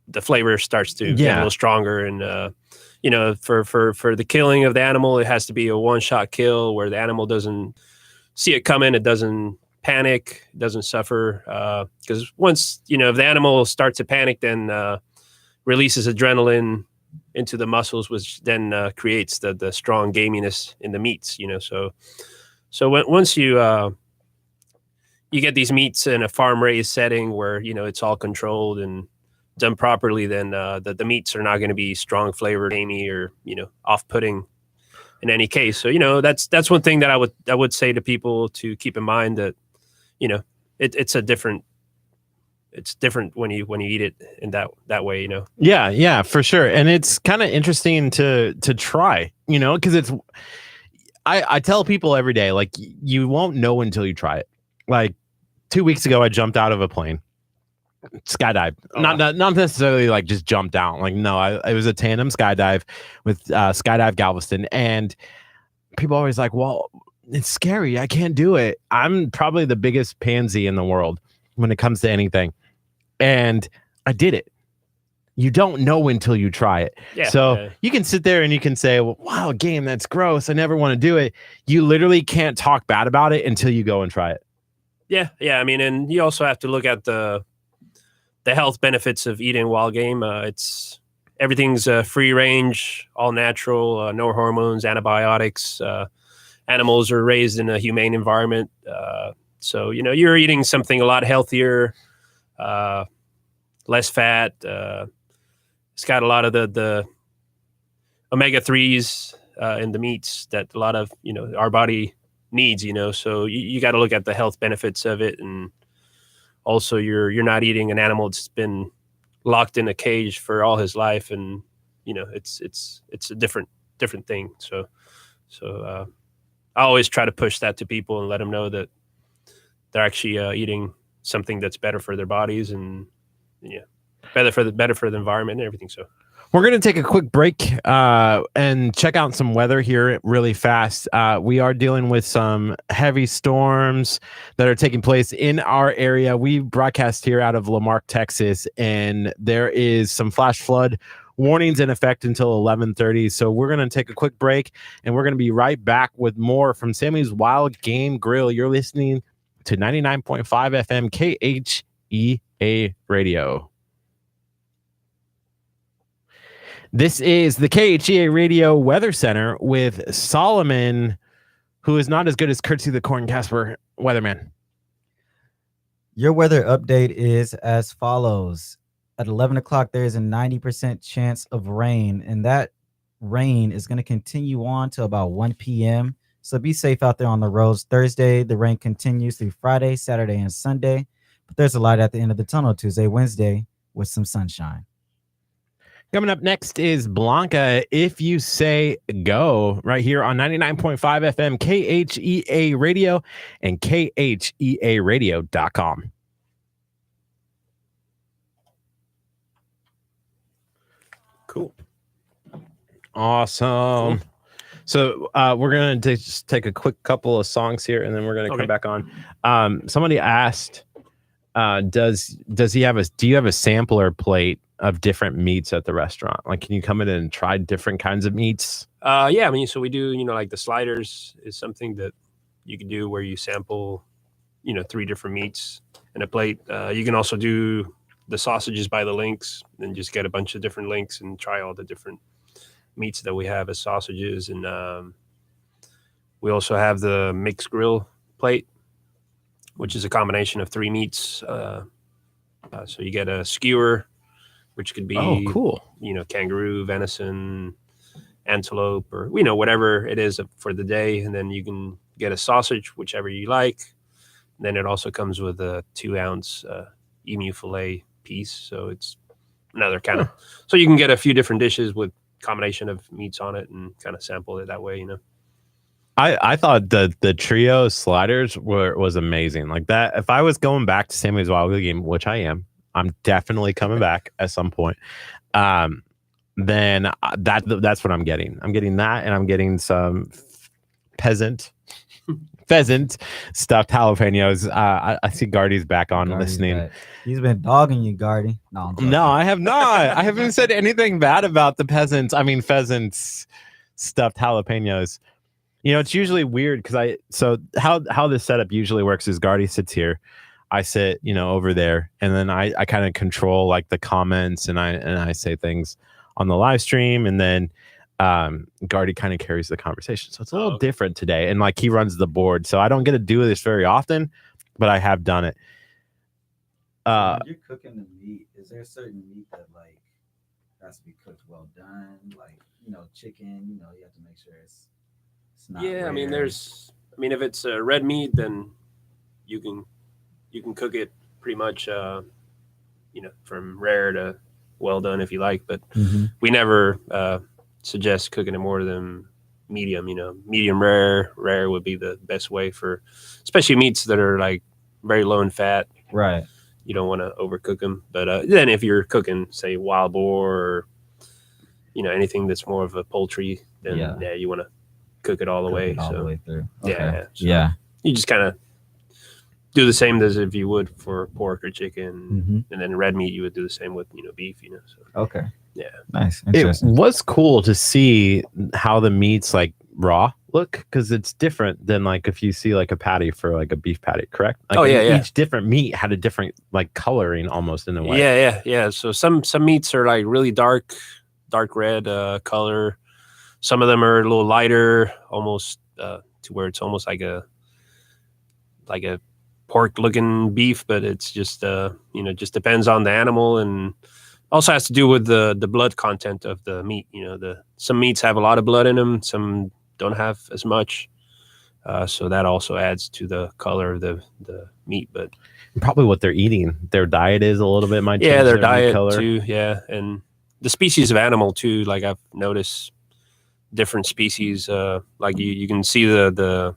Speaker 6: the flavor starts to get a little stronger. And, for the killing of the animal, it has to be a one-shot kill where the animal doesn't see it coming. It doesn't panic, it doesn't suffer. Because once, if the animal starts to panic, then releases adrenaline into the muscles, which then creates the strong gaminess in the meats, So once you get these meats in a farm raised setting where, it's all controlled and done properly, then the meats are not going to be strong flavored, gamey, or, off-putting in any case. So, that's one thing that I would say to people to keep in mind, that, it's different when you eat it in that way,
Speaker 1: Yeah, for sure. And it's kind of interesting to try, because I tell people every day, like, you won't know until you try it. Like 2 weeks ago, I jumped out of a plane, skydive, not necessarily like just jumped down. Like, no, it was a tandem skydive with Skydive Galveston. And people are always like, well, it's scary, I can't do it. I'm probably the biggest pansy in the world when it comes to anything. And I did it. You don't know until you try it. You can sit there and you can say, well, wow, game, that's gross, I never want to do it. You literally can't talk bad about it until you go and try it.
Speaker 6: Yeah. I mean, and you also have to look at the health benefits of eating wild game. Everything's free range, all natural, no hormones, antibiotics. Animals are raised in a humane environment. So, you're eating something a lot healthier, less fat. It's got a lot of the omega-3s in the meats that a lot of, our body needs, so you got to look at the health benefits of it. And also you're not eating an animal that's been locked in a cage for all his life. And, it's a different thing. So I always try to push that to people and let them know that they're actually eating something that's better for their bodies, and better for the environment and everything. So
Speaker 1: we're going to take a quick break and check out some weather here really fast. We are dealing with some heavy storms that are taking place in our area. We broadcast here out of Lamarck, Texas, and there is some flash flood warnings in effect until 11:30. So we're going to take a quick break, and we're going to be right back with more from Sammy's Wild Game Grill. You're listening to 99.5 FM KHEA Radio. This is the KHEA Radio Weather Center with Solomon, who is not as good as Curtsy the Corn Casper weatherman.
Speaker 2: Your weather update is as follows. At 11 o'clock, there is a 90% chance of rain, and that rain is going to continue on to about 1 p.m. So be safe out there on the roads. Thursday, the rain continues through Friday, Saturday, and Sunday. But there's a light at the end of the tunnel Tuesday, Wednesday with some sunshine.
Speaker 1: Coming up next is Blanca, If You Say Go, right here on 99.5 FM KHEA Radio and KHEARadio.com.
Speaker 6: Cool.
Speaker 1: Awesome. Cool. So we're going to just take a quick couple of songs here, and then we're going to come back on. Somebody asked, do you have a sampler plate of different meats at the restaurant? Like, can you come in and try different kinds of meats?
Speaker 6: Yeah, I mean, so we do, like the sliders is something that you can do where you sample, 3 different meats in a plate. You can also do the sausages by the links and just get a bunch of different links and try all the different meats that we have as sausages. And we also have the mixed grill plate, which is a combination of 3 meats. So you get a skewer, which could be,
Speaker 1: cool.
Speaker 6: Kangaroo, venison, antelope, or, whatever it is for the day. And then you can get a sausage, whichever you like. And then it also comes with a 2-ounce emu fillet piece. So it's another kind of, so you can get a few different dishes with combination of meats on it and kind of sample it that way,
Speaker 1: I thought the trio sliders was amazing. Like that, if I was going back to Sammy's Wild Game, which I am, I'm definitely coming back at some point. Then that's what I'm getting. I'm getting that, and I'm getting some pheasant stuffed jalapenos. I see Gardy's back on listening.
Speaker 2: Back. He's been dogging you, Gardy.
Speaker 1: No, I have not. I haven't said anything bad about the pheasants stuffed jalapenos. It's usually weird because how this setup usually works is Gardy sits here, I sit, over there, and then I kind of control like the comments and I say things on the live stream, and then Gardy kind of carries the conversation. So it's a little different today, and like he runs the board, so I don't get to do this very often, but I have done it.
Speaker 2: When you're cooking the meat, is there a certain meat that like has to be cooked well done? Like, chicken, you have to make sure it's not rare.
Speaker 6: If it's a red meat, then you can cook it pretty much from rare to well done if you like, but we never suggest cooking it more than medium. Medium rare would be the best way for especially meats that are like very low in fat.
Speaker 2: Right.
Speaker 6: You don't want to overcook them, but then if you're cooking say wild boar or anything that's more of a poultry, then you want to cook it all the way.
Speaker 2: All the way through. Okay.
Speaker 6: Yeah. You just kind of do the same as if you would for pork or chicken, and then red meat you would do the same with beef. So.
Speaker 2: Okay.
Speaker 6: Yeah.
Speaker 2: Nice.
Speaker 1: It was cool to see how the meats like raw look, because it's different than like if you see like a patty for like a beef patty, correct? Like each different meat had a different like coloring almost in a way.
Speaker 6: Yeah. So some meats are like really dark red color. Some of them are a little lighter, almost to where it's almost like a pork looking beef, but it's just just depends on the animal, and also has to do with the blood content of the meat. Some meats have a lot of blood in them, some don't have as much, so that also adds to the color of the meat. But
Speaker 1: probably what they're eating, their diet is a little bit might change
Speaker 6: their
Speaker 1: meat
Speaker 6: diet
Speaker 1: color
Speaker 6: too. And the species of animal too, like I've noticed different species, like you can see the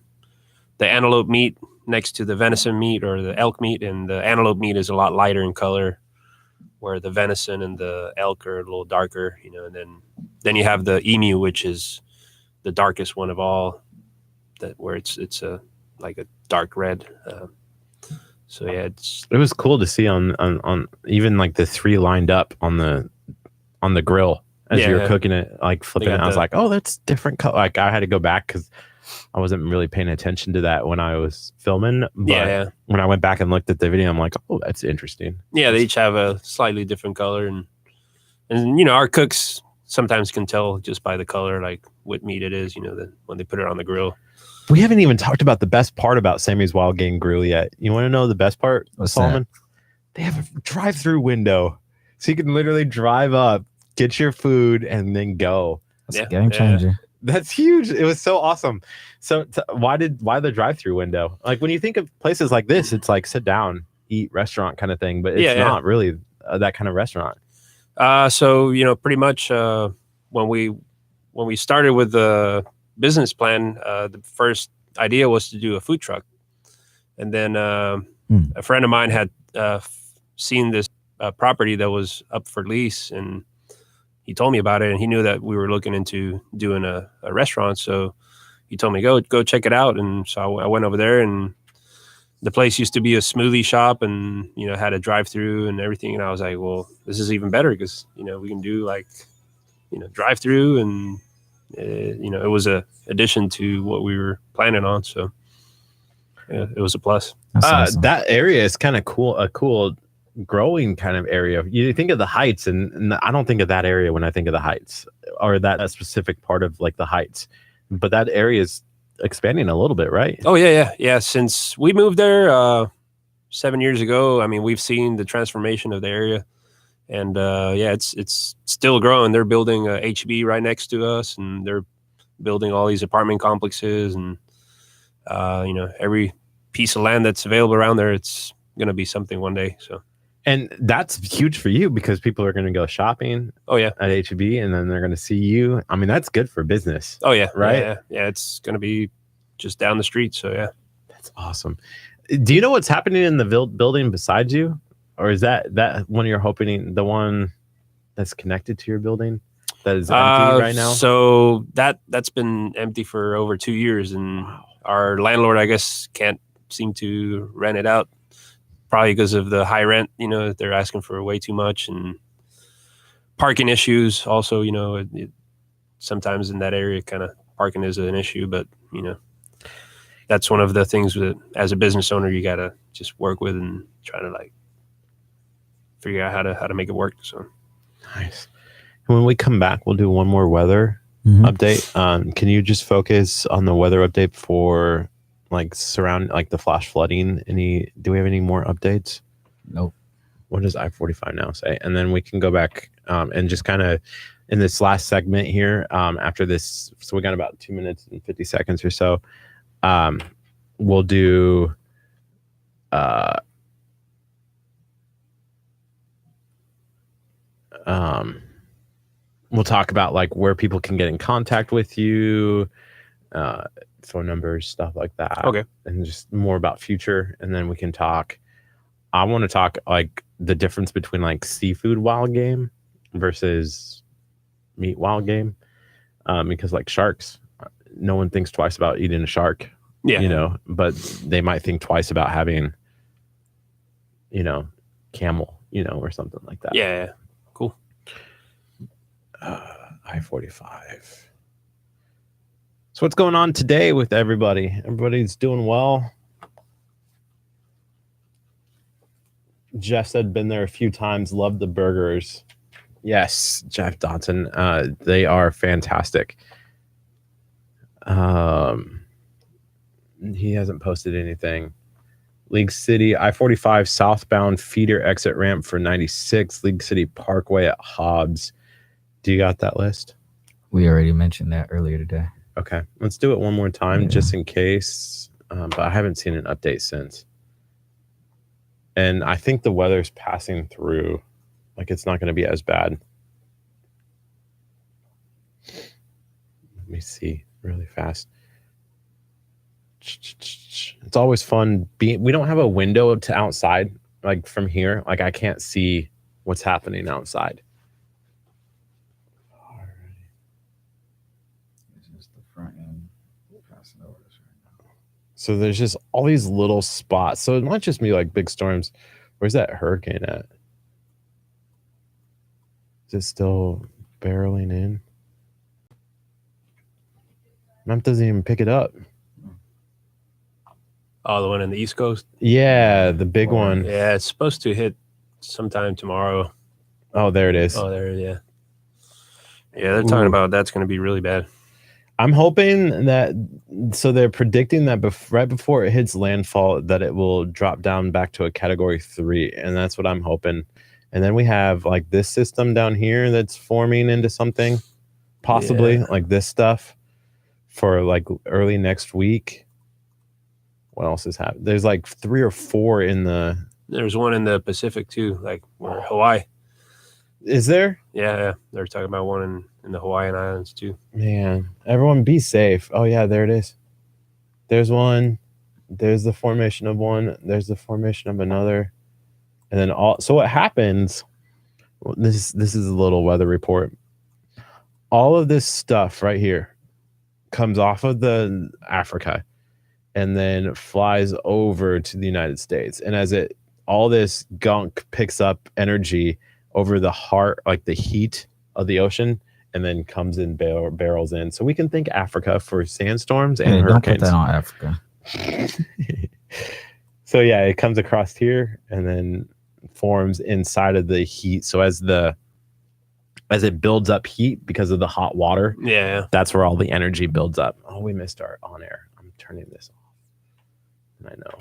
Speaker 6: antelope meat next to the venison meat or the elk meat, and the antelope meat is a lot lighter in color, where the venison and the elk are a little darker, and then you have the emu, which is the darkest one of all, where it's a like a dark red. So yeah, it
Speaker 1: was cool to see on even like the 3 lined up on the grill as you were cooking it, like flipping it. I was like, oh, that's different color. Like I had to go back because I wasn't really paying attention to that when I was filming. But when I went back and looked at the video, I'm like, oh, that's interesting.
Speaker 6: Yeah, they each have a slightly different color, and our cooks sometimes can tell just by the color, like what meat it is. When they put it on the grill.
Speaker 1: We haven't even talked about the best part about Sammy's Wild Game Grill yet. You want to know the best part, Solomon? They have a drive-through window, so you can literally drive up, get your food, and then go.
Speaker 2: That's a game changer.
Speaker 1: That's huge. It was so awesome. So why the drive-through window? Like when you think of places like this, it's like sit down, eat restaurant kind of thing, but it's not really that kind of restaurant.
Speaker 6: So pretty much when we started with the business plan, the first idea was to do a food truck, and then a friend of mine had seen this property that was up for lease, and he told me about it, and he knew that we were looking into doing a restaurant. So he told me, go check it out. And so I went over there, and the place used to be a smoothie shop, and, had a drive through and everything. And I was like, well, this is even better because, we can do like, drive through, and, it was a addition to what we were planning on. So it was a plus.
Speaker 2: Awesome.
Speaker 1: That area is kind of cool, a cool growing kind of area. You think of the Heights, and I don't think of that area when I think of the Heights, or that specific part of like the Heights. But that area is expanding a little bit, right?
Speaker 6: Oh yeah. Since we moved there 7 years ago, I mean, we've seen the transformation of the area, and it's still growing. They're building a HB right next to us, and they're building all these apartment complexes, and every piece of land that's available around there, it's going to be something one day. So.
Speaker 1: And that's huge for you because people are going to go shopping.
Speaker 6: Oh yeah,
Speaker 1: at HB, and then they're going to see you. I mean, that's good for business.
Speaker 6: Oh yeah,
Speaker 1: right.
Speaker 6: Yeah. It's going to be just down the street. So yeah,
Speaker 1: that's awesome. Do you know what's happening in the building beside you, or is that one you're hoping, the one that's connected to your building that is empty right now?
Speaker 6: So that's been empty for over 2 years, and our landlord, I guess, can't seem to rent it out. Probably because of the high rent, they're asking for way too much, and parking issues. Also, sometimes in that area, kind of parking is an issue, but that's one of the things that as a business owner, you got to just work with and try to like figure out how to make it work. So
Speaker 1: nice. When we come back, we'll do one more weather update. Can you just focus on the weather update for like the flash flooding? Do we have any more updates?
Speaker 2: Nope.
Speaker 1: What does I-45 now say? And then we can go back and just kind of in this last segment here after this. So we got about 2 minutes and 50 seconds or so. We'll do we'll talk about like where people can get in contact with you, phone numbers, stuff like that.
Speaker 6: Okay.
Speaker 1: And just more about future. And then we can talk. I want to talk like the difference between like seafood wild game versus meat wild game. Because like sharks, no one thinks twice about eating a shark.
Speaker 6: Yeah.
Speaker 1: But they might think twice about having, camel, or something like that.
Speaker 6: Yeah. Cool.
Speaker 1: I-45. So what's going on today with everybody? Everybody's doing well. Jeff said been there a few times, loved the burgers. Yes, Jeff Dodson. They are fantastic. He hasn't posted anything. League City, I-45 southbound feeder exit ramp for 96, League City Parkway at Hobbs. Do you got that list?
Speaker 2: We already mentioned that earlier today.
Speaker 1: Okay, let's do it one more time just in case. But I haven't seen an update since. And I think the weather's passing through. Like it's not going to be as bad. Let me see really fast. It's always fun we don't have a window to outside, like from here. Like I can't see what's happening outside. So there's just all these little spots. So it might just be like big storms. Where's that hurricane at? Is it still barreling in? Map doesn't even pick it up.
Speaker 6: Oh, the one in the East Coast?
Speaker 1: Yeah, the big one.
Speaker 6: Yeah, it's supposed to hit sometime tomorrow.
Speaker 1: Oh, there it is.
Speaker 6: Oh, there, yeah. Yeah, they're talking about that's going to be really bad.
Speaker 1: I'm hoping that, so they're predicting that right before it hits landfall, that it will drop down back to a category 3. And that's what I'm hoping. And then we have like this system down here that's forming into something, possibly like this stuff for like early next week. What else is happening? There's like 3 or 4 in
Speaker 6: there's one in the Pacific too, like Hawaii.
Speaker 1: Is there?
Speaker 6: Yeah. They're talking about one in the Hawaiian Islands too. Man,
Speaker 1: everyone be safe. Oh yeah, there it is. There's one. There's the formation of one. There's the formation of another. And then so what happens, this is a little weather report. All of this stuff right here comes off of the Africa and then flies over to the United States. And as all this gunk picks up energy over the heart, like the heat of the ocean, and then comes in barrels in. So we can think Africa for sandstorms and hurricanes.
Speaker 2: Don't put that on Africa.
Speaker 1: So yeah, it comes across here, and then forms inside of the heat. So as it builds up heat because of the hot water, that's where all the energy builds up. Oh, we missed our on air. I'm turning this off. I know.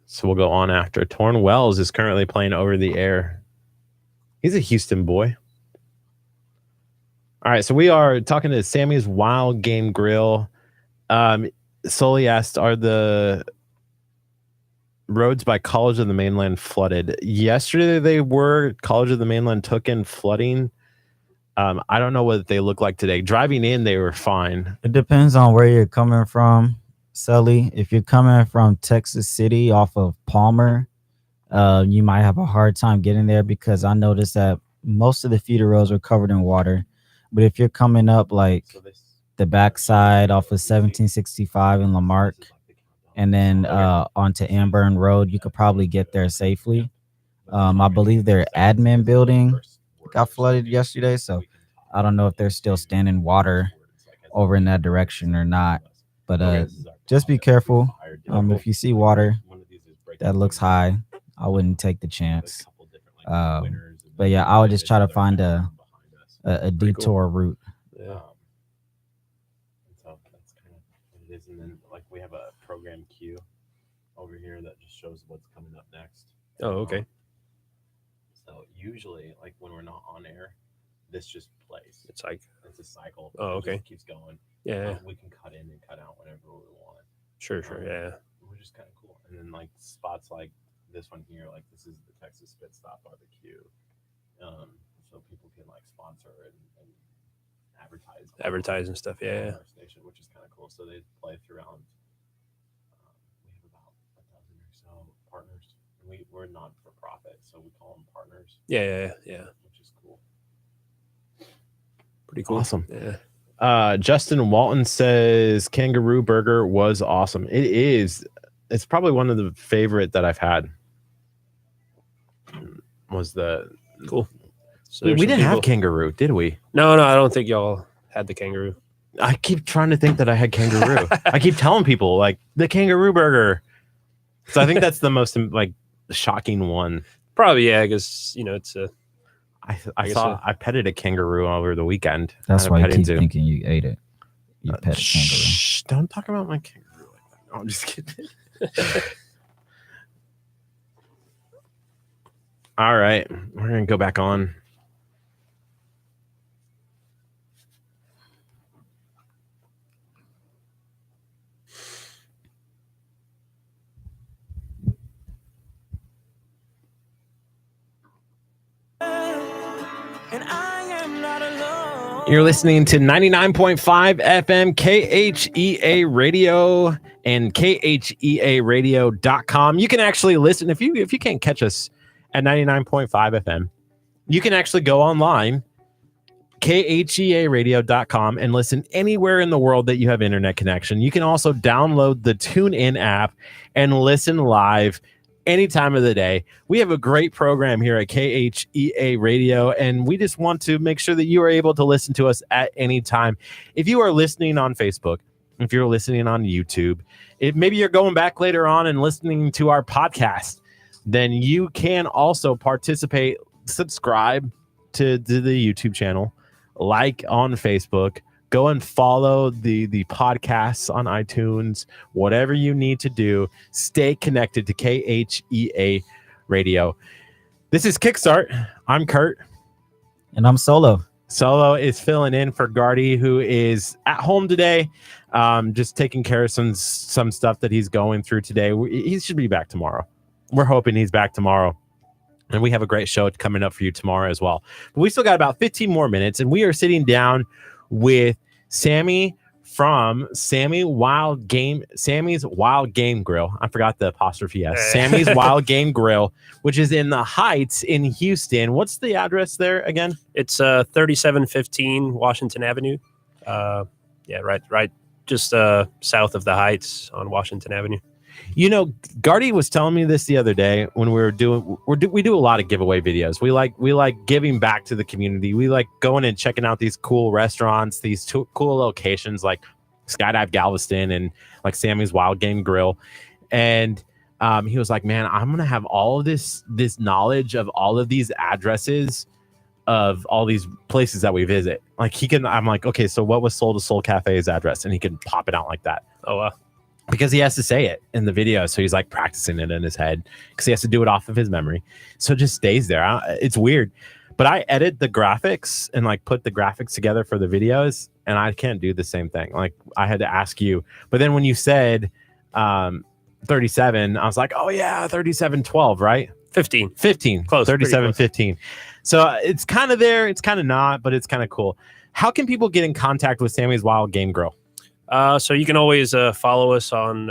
Speaker 1: So we'll go on after. Torn Wells is currently playing Over the Air. He's a Houston boy. All right, so we are talking to Sammy's Wild Game Grill. Sully asked, are the roads by College of the Mainland flooded? Yesterday they were. College of the Mainland took in flooding. I don't know what they look like today. Driving in, they were fine.
Speaker 2: It depends on where you're coming from, Sully. If you're coming from Texas City off of Palmer, you might have a hard time getting there because I noticed that most of the feeder roads were covered in water. But if you're coming up like the backside off of 1765 in Lamarck and then onto Amburn Road, you could probably get there safely. I believe their admin building got flooded yesterday, so I don't know if they're still standing water over in that direction or not. But just be careful. If you see water that looks high, I wouldn't take the chance. But yeah, I would just try to find a detour route.
Speaker 1: Yeah. So that's kind of what it is. And then like we have a program queue over here that just shows what's coming up next.
Speaker 6: Oh, okay.
Speaker 1: So usually like when we're not on air, this just plays.
Speaker 6: It's like
Speaker 1: it's a cycle.
Speaker 6: Oh, okay.
Speaker 1: It just keeps going.
Speaker 6: Yeah.
Speaker 1: We can cut in and cut out whenever we want.
Speaker 6: Sure. Yeah.
Speaker 1: Which is kind of cool. And then like spots like this one here, like this is the Texas Spit Stop Barbecue. So people can like sponsor and advertise and stuff. Yeah. Our station, which is kind of cool. So they play throughout. We have about 1,000 or so partners. We're not for profit, so we call them partners. Yeah. Which is cool.
Speaker 6: Pretty cool.
Speaker 1: Awesome.
Speaker 6: Yeah.
Speaker 1: Justin Walton says Kangaroo Burger was awesome. It is. It's probably one of the favorite that I've had. Was the
Speaker 6: cool. So
Speaker 1: we didn't have kangaroo, did we?
Speaker 6: No, I don't think y'all had the kangaroo.
Speaker 1: I keep trying to think that I had kangaroo. I keep telling people like the kangaroo burger. So I think that's the most like shocking one.
Speaker 6: Probably, yeah, because it's a.
Speaker 1: I petted a kangaroo over the weekend.
Speaker 2: That's why you keep thinking you ate it. You pet a kangaroo.
Speaker 1: Shh, don't talk about my kangaroo like that. No, I'm just kidding. All right, we're gonna go back on. You're listening to 99.5 FM KHEA Radio and KHEAradio.com. You can actually listen if you can't catch us at 99.5 FM. You can actually go online, KHEAradio.com, and listen anywhere in the world that you have internet connection. You can also download the TuneIn app and listen live any time of the day. We have a great program here at KHEA Radio, and we just want to make sure that you are able to listen to us at any time. If you are listening on Facebook, if you're listening on YouTube, if maybe you're going back later on and listening to our podcast, then you can also participate, subscribe to the YouTube channel, like on Facebook, go and follow the podcasts on iTunes, whatever you need to do. Stay connected to KHEA Radio. This is Kickstart. I'm Curt.
Speaker 2: And I'm Solo.
Speaker 1: Solo is filling in for Gardy, who is at home today, just taking care of some stuff that he's going through today. He should be back tomorrow. We're hoping he's back tomorrow. And we have a great show coming up for you tomorrow as well. But we still got about 15 more minutes, and we are sitting down with Sammy from Sammy's Wild Game Grill. I forgot the apostrophe S. Sammy's Wild Game Grill, which is in the Heights in Houston. What's the address there again?
Speaker 6: It's 3715 Washington Avenue. Right just south of the Heights on Washington Avenue.
Speaker 1: Gardy was telling me this the other day when we do a lot of giveaway videos. We like giving back to the community. We like going and checking out these cool restaurants, these cool locations like Skydive Galveston and like Sammy's Wild Game Grill. And he was like, man, I'm gonna have all of this knowledge of all of these addresses of all these places that we visit. Like I'm like, okay, so what was Soul to Soul Cafe's address? And he can pop it out like that.
Speaker 6: Oh wow.
Speaker 1: Because he has to say it in the video, so he's like practicing it in his head because he has to do it off of his memory, so it just stays there. It's weird, but I edit the graphics and like put the graphics together for the videos, and I can't do the same thing. Like I had to ask you, but then when you said 37, I was like, oh yeah, 3712, right?
Speaker 6: 15
Speaker 1: close, 37
Speaker 6: close.
Speaker 1: 15. So it's kind of there, it's kind of not, but it's kind of cool. How can people get in contact with Sammy's Wild Game Grill?
Speaker 6: So you can always follow us on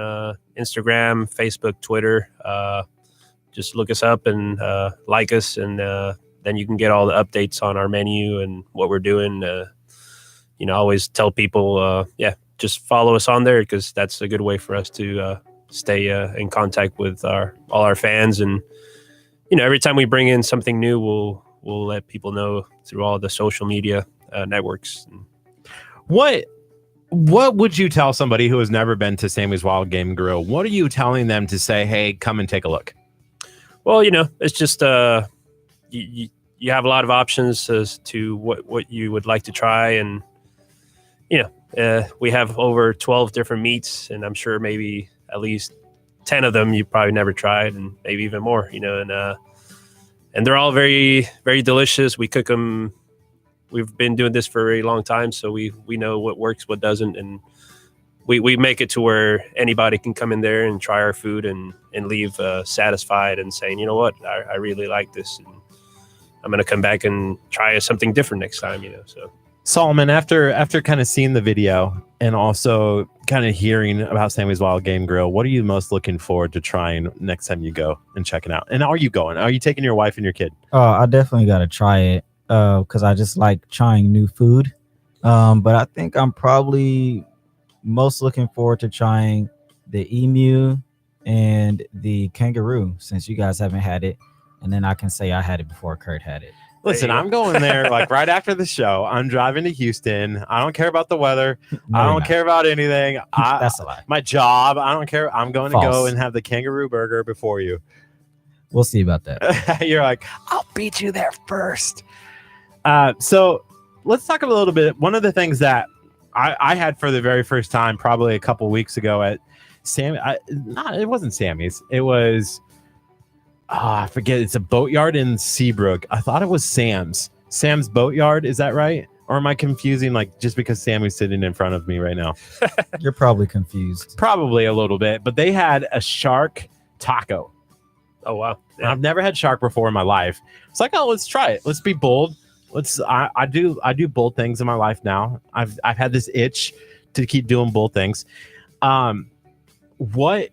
Speaker 6: Instagram, Facebook, Twitter. Just look us up and like us, and then you can get all the updates on our menu and what we're doing. You know, I always tell people, just follow us on there, because that's a good way for us to stay in contact with all our fans. And you know, every time we bring in something new, we'll let people know through all the social media networks.
Speaker 1: What would you tell somebody who has never been to Sammy's Wild Game Grill? What are you telling them to say, hey, come and take a look?
Speaker 6: Well, you know, it's just you have a lot of options as to what you would like to try. And, you know, we have over 12 different meats, and I'm sure maybe at least 10 of them you probably never tried, and maybe even more, you know, and they're all very, very delicious. We cook them. We've been doing this for a very long time, so we know what works, what doesn't, and we make it to where anybody can come in there and try our food and leave satisfied and saying, you know what, I really like this, and I'm gonna come back and try something different next time, you know. So
Speaker 1: Solomon, after kind of seeing the video and also kind of hearing about Sammy's Wild Game Grill, what are you most looking forward to trying next time you go and checking out? And are you going? Are you taking your wife and your kid?
Speaker 2: Oh, I definitely got to try it because I just like trying new food. But I think I'm probably most looking forward to trying the emu and the kangaroo, since you guys haven't had it. And then I can say I had it before Curt had it.
Speaker 1: Listen, I'm going there like right after the show. I'm driving to Houston. I don't care about the weather. I don't care about anything.
Speaker 2: That's a lie.
Speaker 1: My job, I don't care. I'm going to go
Speaker 2: False.
Speaker 1: and have the kangaroo burger before you.
Speaker 2: We'll see about that.
Speaker 1: You're like, I'll beat you there first. So let's talk a little bit. One of the things that I had for the very first time, probably a couple weeks ago at it wasn't Sammy's. It was, I forget. It's a boatyard in Seabrook. I thought it was Sam's Boatyard. Is that right? Or am I confusing, like, just because Sammy's sitting in front of me right now?
Speaker 2: You're probably confused.
Speaker 1: Probably a little bit, but they had a shark taco.
Speaker 6: oh wow,
Speaker 1: And I've never had shark before in my life. It's like, oh, let's try it. Let's be bold. I do bold things in my life now. I've had this itch to keep doing bold things. What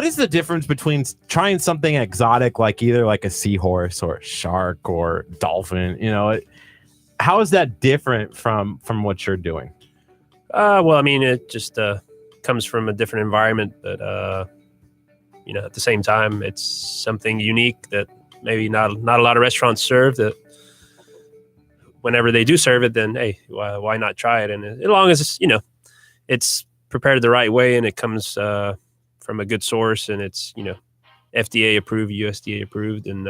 Speaker 1: is the difference between trying something exotic, like either like a seahorse or a shark or dolphin? You know, how is that different from what you're doing?
Speaker 6: Well, I mean, it just comes from a different environment, but you know, at the same time, it's something unique that maybe not a lot of restaurants serve. That whenever they do serve it, then hey, why not try it? And as long as it's, you know, it's prepared the right way and it comes from a good source, and it's, you know, FDA approved, USDA approved, and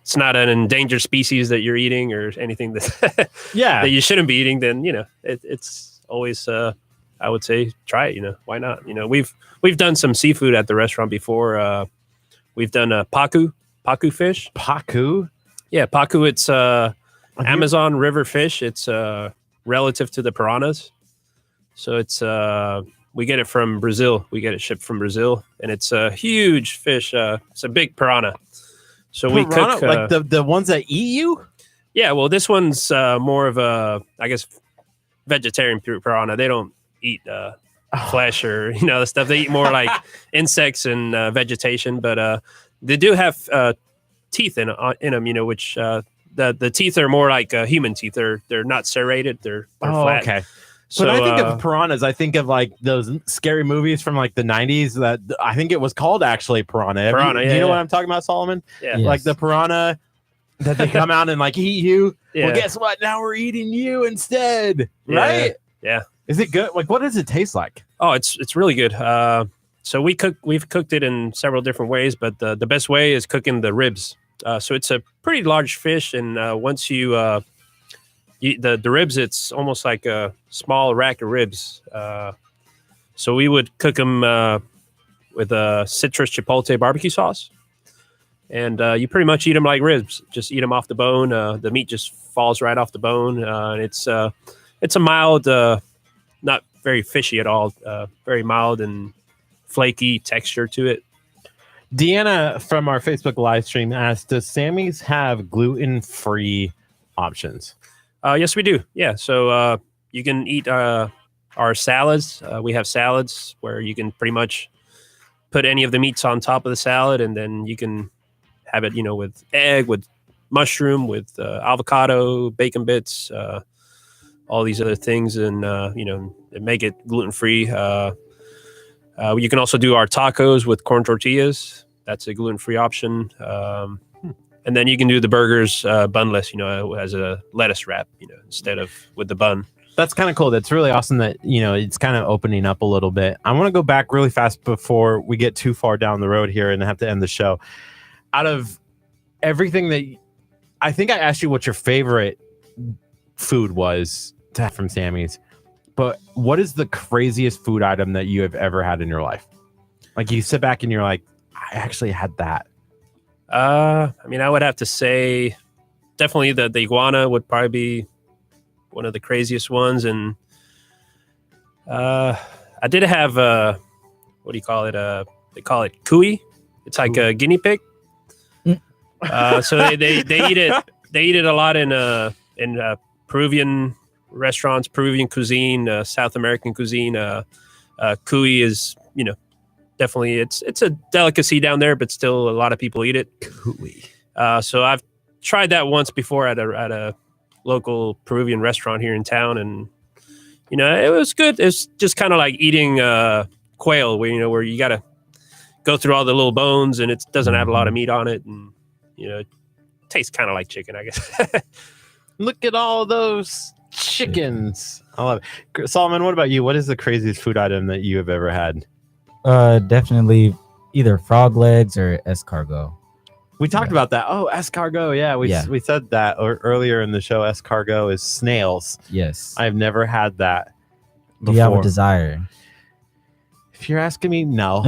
Speaker 6: it's not an endangered species that you're eating or anything that that you shouldn't be eating, then, you know, it's always I would say try it. You know, why not? You know, we've done some seafood at the restaurant before. We've done pacu fish.
Speaker 1: Pacu?
Speaker 6: Yeah, pacu. It's Amazon River fish. It's relative to the piranhas. So it's we get it from Brazil. We get it shipped from Brazil, and it's a huge fish. It's a big piranha. So we cook
Speaker 1: like the ones that eat you.
Speaker 6: Yeah, well, this one's more of a, I guess, vegetarian piranha. They don't eat flesh or, you know, the stuff. They eat more like insects and vegetation, but they do have teeth in them, you know, which the teeth are more like human teeth. They're not serrated. They're flat.
Speaker 1: Okay.
Speaker 6: So,
Speaker 1: when I think of piranhas, I think of like those scary movies from like the 90s that I think it was called actually Piranha.
Speaker 6: Piranha,
Speaker 1: you know what I'm talking about, Solomon?
Speaker 6: Yeah.
Speaker 2: Yes.
Speaker 1: Like the piranha that they come out and like eat you.
Speaker 6: Yeah.
Speaker 1: Well, guess what? Now we're eating you instead. Right?
Speaker 6: Yeah.
Speaker 1: Is it good? Like, what does it taste like?
Speaker 6: Oh, it's really good. So we've cooked it in several different ways, but the best way is cooking the ribs. So it's a pretty large fish, and once you eat the ribs, it's almost like a small rack of ribs. So we would cook them with a citrus chipotle barbecue sauce, and you pretty much eat them like ribs. Just eat them off the bone. The meat just falls right off the bone. And it's a mild, not very fishy at all. Very mild and flaky texture to it.
Speaker 1: Deanna from our Facebook live stream asked, does Sammy's have gluten-free options?
Speaker 6: Yes, we do. Yeah. So you can eat our salads. We have salads where you can pretty much put any of the meats on top of the salad, and then you can have it, with egg, with mushroom, with avocado, bacon bits, all these other things, and make it gluten-free. You can also do our tacos with corn tortillas. That's a gluten-free option. And then you can do the burgers bunless, as a lettuce wrap, instead of with the bun.
Speaker 1: That's kind of cool. That's really awesome that, it's kind of opening up a little bit. I want to go back really fast before we get too far down the road here and have to end the show. Out of everything that I think I asked you what your favorite food was to have from Sammy's, but what is the craziest food item that you have ever had in your life? Like you sit back and you're like, I actually had that.
Speaker 6: I would have to say definitely the iguana would probably be one of the craziest ones. And I did have what do you call it? They call it cuy. It's like a guinea pig. So they eat it. They eat it a lot in Peruvian restaurants, Peruvian cuisine, South American cuisine. Cuy is, definitely it's a delicacy down there, but still a lot of people eat it.
Speaker 1: Cuy.
Speaker 6: So I've tried that once before at a local Peruvian restaurant here in town, and it was good. It's just kind of like eating quail, where you got to go through all the little bones, and it doesn't have a lot of meat on it, and it tastes kind of like chicken, I guess.
Speaker 1: Look at all those chickens. I love it. Solomon, what about you? What is the craziest food item that you have ever had?
Speaker 2: Definitely either frog legs or escargot.
Speaker 1: We talked about that. Oh, escargot. Yeah, we said that earlier in the show. Escargot is snails.
Speaker 2: Yes.
Speaker 1: I've never had that before.
Speaker 2: Do you have a desire?
Speaker 1: If you're asking me, no.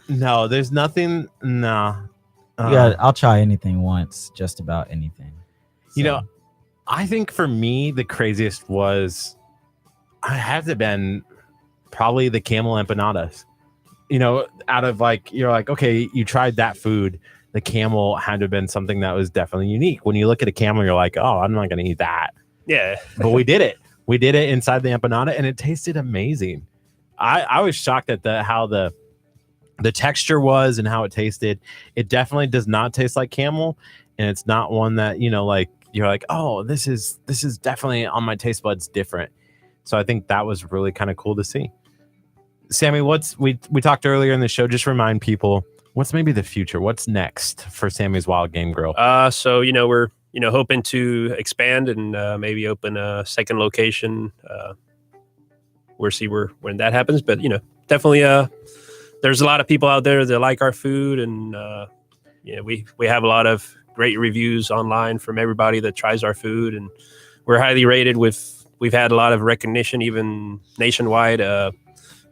Speaker 1: No, there's nothing. No.
Speaker 2: Yeah, I'll try anything once, just about anything. So.
Speaker 1: I think for me, the craziest was, I have to been probably the camel empanadas. Out of you're like, okay, you tried that food. The camel had to have been something that was definitely unique. When you look at a camel, you're like, oh, I'm not going to eat that.
Speaker 6: Yeah.
Speaker 1: But we did it. We did it inside the empanada, and it tasted amazing. I was shocked at how the texture was and how it tasted. It definitely does not taste like camel, and it's not one that, you're like, oh, this is definitely on my taste buds different. So I think that was really kind of cool to see. Sammy, we talked earlier in the show, just remind people, what's maybe the future? What's next for Sammy's Wild Game Grill?
Speaker 6: So, we're, hoping to expand and maybe open a second location. We'll see when that happens. But, definitely there's a lot of people out there that like our food. And, we have a lot of great reviews online from everybody that tries our food. And we're highly rated we've had a lot of recognition, even nationwide,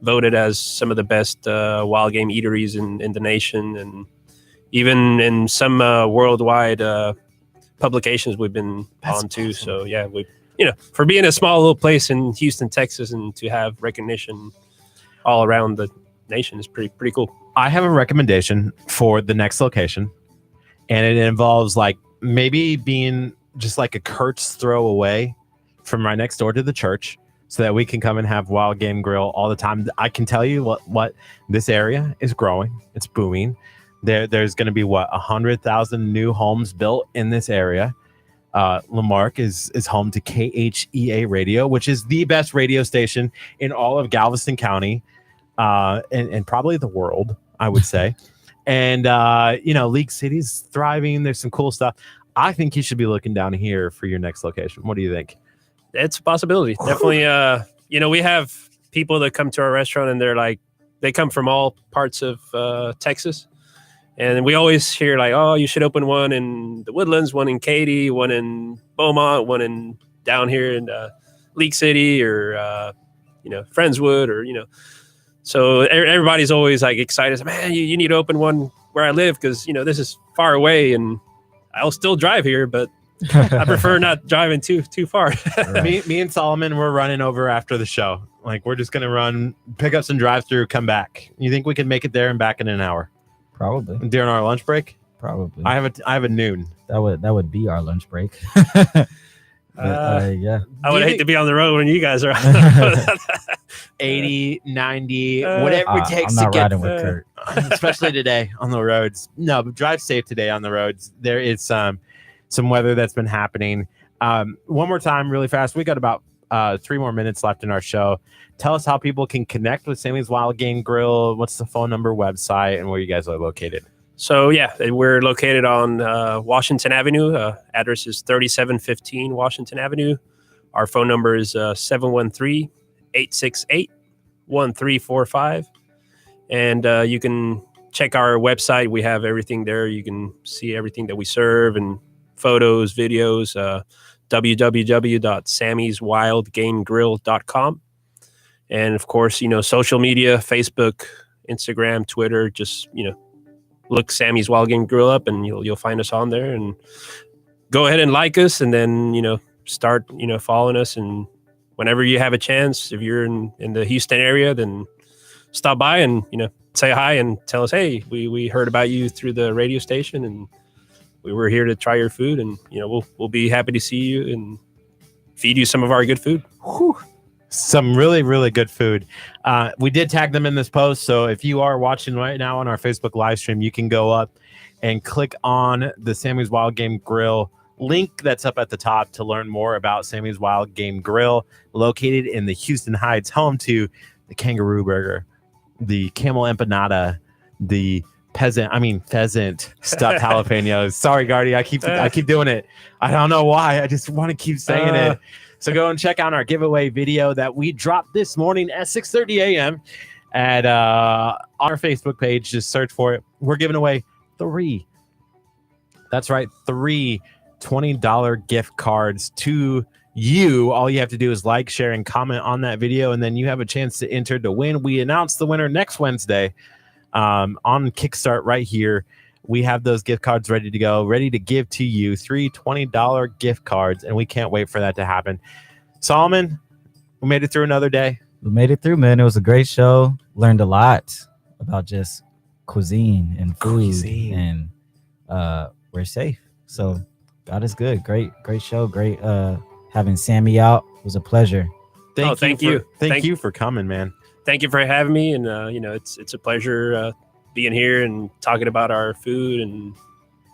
Speaker 6: voted as some of the best wild game eateries in the nation, and even in some worldwide publications we've been on too. Awesome. So yeah, we for being a small little place in Houston, Texas, and to have recognition all around the nation is pretty cool.
Speaker 1: I have a recommendation for the next location, and it involves maybe being just like a Curt's throw away from right next door to the church, so that we can come and have Wild Game Grill all the time. I can tell you what this area is growing. It's booming. There's going to be 100,000 new homes built in this area. Lamarck is home to KHEA Radio, which is the best radio station in all of Galveston County, and probably the world, I would say. And League City's thriving. There's some cool stuff. I think you should be looking down here for your next location. What do you think?
Speaker 6: It's a possibility. Definitely. We have people that come to our restaurant and they're like, they come from all parts of Texas. And we always hear like, oh, you should open one in the Woodlands, one in Katy, one in Beaumont, one in down here in League City or, Friendswood or, So everybody's always like excited. Man, you need to open one where I live because, this is far away and I'll still drive here, but I prefer not driving too far.
Speaker 1: me and Solomon, we're running over after the show. Like, we're just going to run, pick up some drive-through, come back. You think we can make it there and back in an hour?
Speaker 2: Probably.
Speaker 1: During our lunch break?
Speaker 2: Probably.
Speaker 1: I have a noon.
Speaker 2: That would be our lunch break. Yeah.
Speaker 6: I would hate to be on the road when you guys are
Speaker 1: 80, 90, whatever it takes
Speaker 2: I'm not
Speaker 1: to get
Speaker 2: riding with Kurt.
Speaker 1: Especially today on the roads. No, but drive safe today on the roads. There is some weather that's been happening. One more time, really fast. We got about 3 more minutes left in our show. Tell us how people can connect with Sammy's Wild Game Grill. What's the phone number, website, and where you guys are located?
Speaker 6: So, yeah, we're located on Washington Avenue. Address is 3715 Washington Avenue. Our phone number is 713-868-1345. And you can check our website. We have everything there. You can see everything that we serve and photos, videos, www.sammyswildgamegrill.com. And, of course, social media, Facebook, Instagram, Twitter, just, look Sammy's Wild Game Grill up and you'll find us on there, and go ahead and like us, and then start following us, and whenever you have a chance, if you're in the Houston area, then stop by and say hi and tell us, hey, we heard about you through the radio station and we were here to try your food, and we'll be happy to see you and feed you some of our good food.
Speaker 1: Whew. Some really, really good food. We did tag them in this post. So if you are watching right now on our Facebook live stream, you can go up and click on the Sammy's Wild Game Grill link that's up at the top to learn more about Sammy's Wild Game Grill, located in the Houston Heights, home to the kangaroo burger, the camel empanada, the pheasant stuffed jalapenos. Sorry, Gardy, I keep doing it. I don't know why. I just want to keep saying it. So go and check out our giveaway video that we dropped this morning at 6:30 a.m. at on our Facebook page. Just search for it. We're giving away 3. That's right, 3 $20 gift cards to you. All you have to do is like, share, and comment on that video, and then you have a chance to enter to win. We announce the winner next Wednesday on Kickstart right here. We have those gift cards ready to go, ready to give to you. 3 $20 gift cards, and we can't wait for that to happen. Solomon, we made it through another day.
Speaker 2: We made it through, man. It was a great show. Learned a lot about just cuisine and food, and we're safe. So God is good. Great show. Great having Sammy out. It was a pleasure.
Speaker 6: Thank you.
Speaker 1: Thank you for coming, man.
Speaker 6: Thank you for having me, and it's a pleasure being here and talking about our food and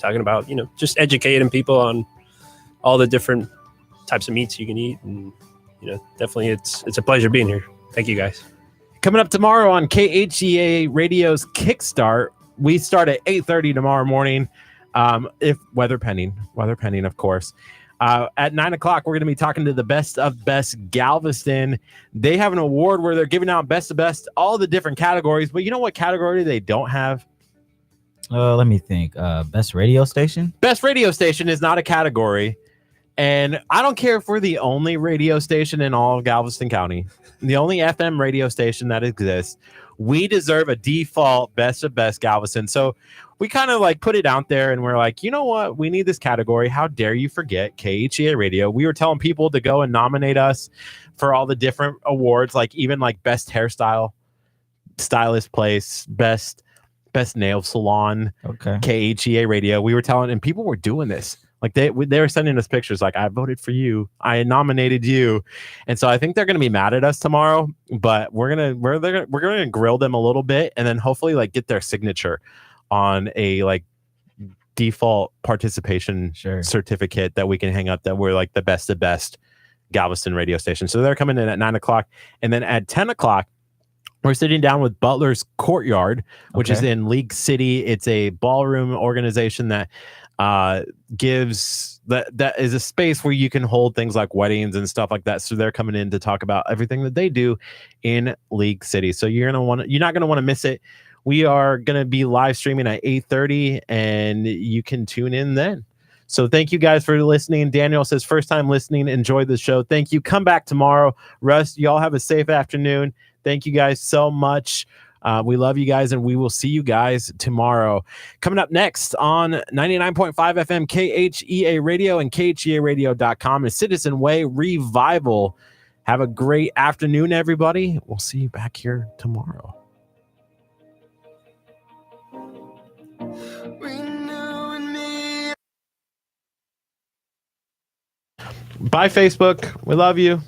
Speaker 6: talking about just educating people on all the different types of meats you can eat, and definitely it's a pleasure being here. Thank you, guys.
Speaker 1: Coming up tomorrow on KHEA Radio's Kickstart, we start at 8:30 tomorrow morning, if weather pending, of course. At 9 o'clock, we're going to be talking to the best of best Galveston. They have an award where they're giving out best of best, all the different categories. But you know what category they don't have?
Speaker 2: Let me think. Best radio station?
Speaker 1: Best radio station is not a category. And I don't care if we're the only radio station in all of Galveston County, the only FM radio station that exists. We deserve a default best of best Galveston. So we kind of put it out there, and we're like, you know what? We need this category. How dare you forget KHEA Radio? We were telling people to go and nominate us for all the different awards, even best hairstyle, stylist place, best nail salon.
Speaker 2: Okay.
Speaker 1: KHEA Radio. We were telling, and people were doing this. They were sending us pictures I voted for you, I nominated you, and so I think they're going to be mad at us tomorrow. But we're gonna grill them a little bit, and then hopefully get their signature on a default participation certificate that we can hang up that we're the best of best Galveston radio station. So they're coming in at 9 o'clock, and then at 10 o'clock. We're sitting down with Butler's Courtyard, which is in League City. It's a ballroom organization that gives that is a space where you can hold things like weddings and stuff like that. So they're coming in to talk about everything that they do in League City. So you're not gonna want to miss it. We are gonna be live streaming at 8:30, and you can tune in then. So thank you guys for listening. Daniel says first time listening. Enjoyed the show. Thank you. Come back tomorrow. Russ, y'all have a safe afternoon. Thank you guys so much. We love you guys, and we will see you guys tomorrow. Coming up next on 99.5 FM KHEA Radio and KHEARadio.com is Citizen Way Revival. Have a great afternoon, everybody. We'll see you back here tomorrow. Bye, Facebook. We love you.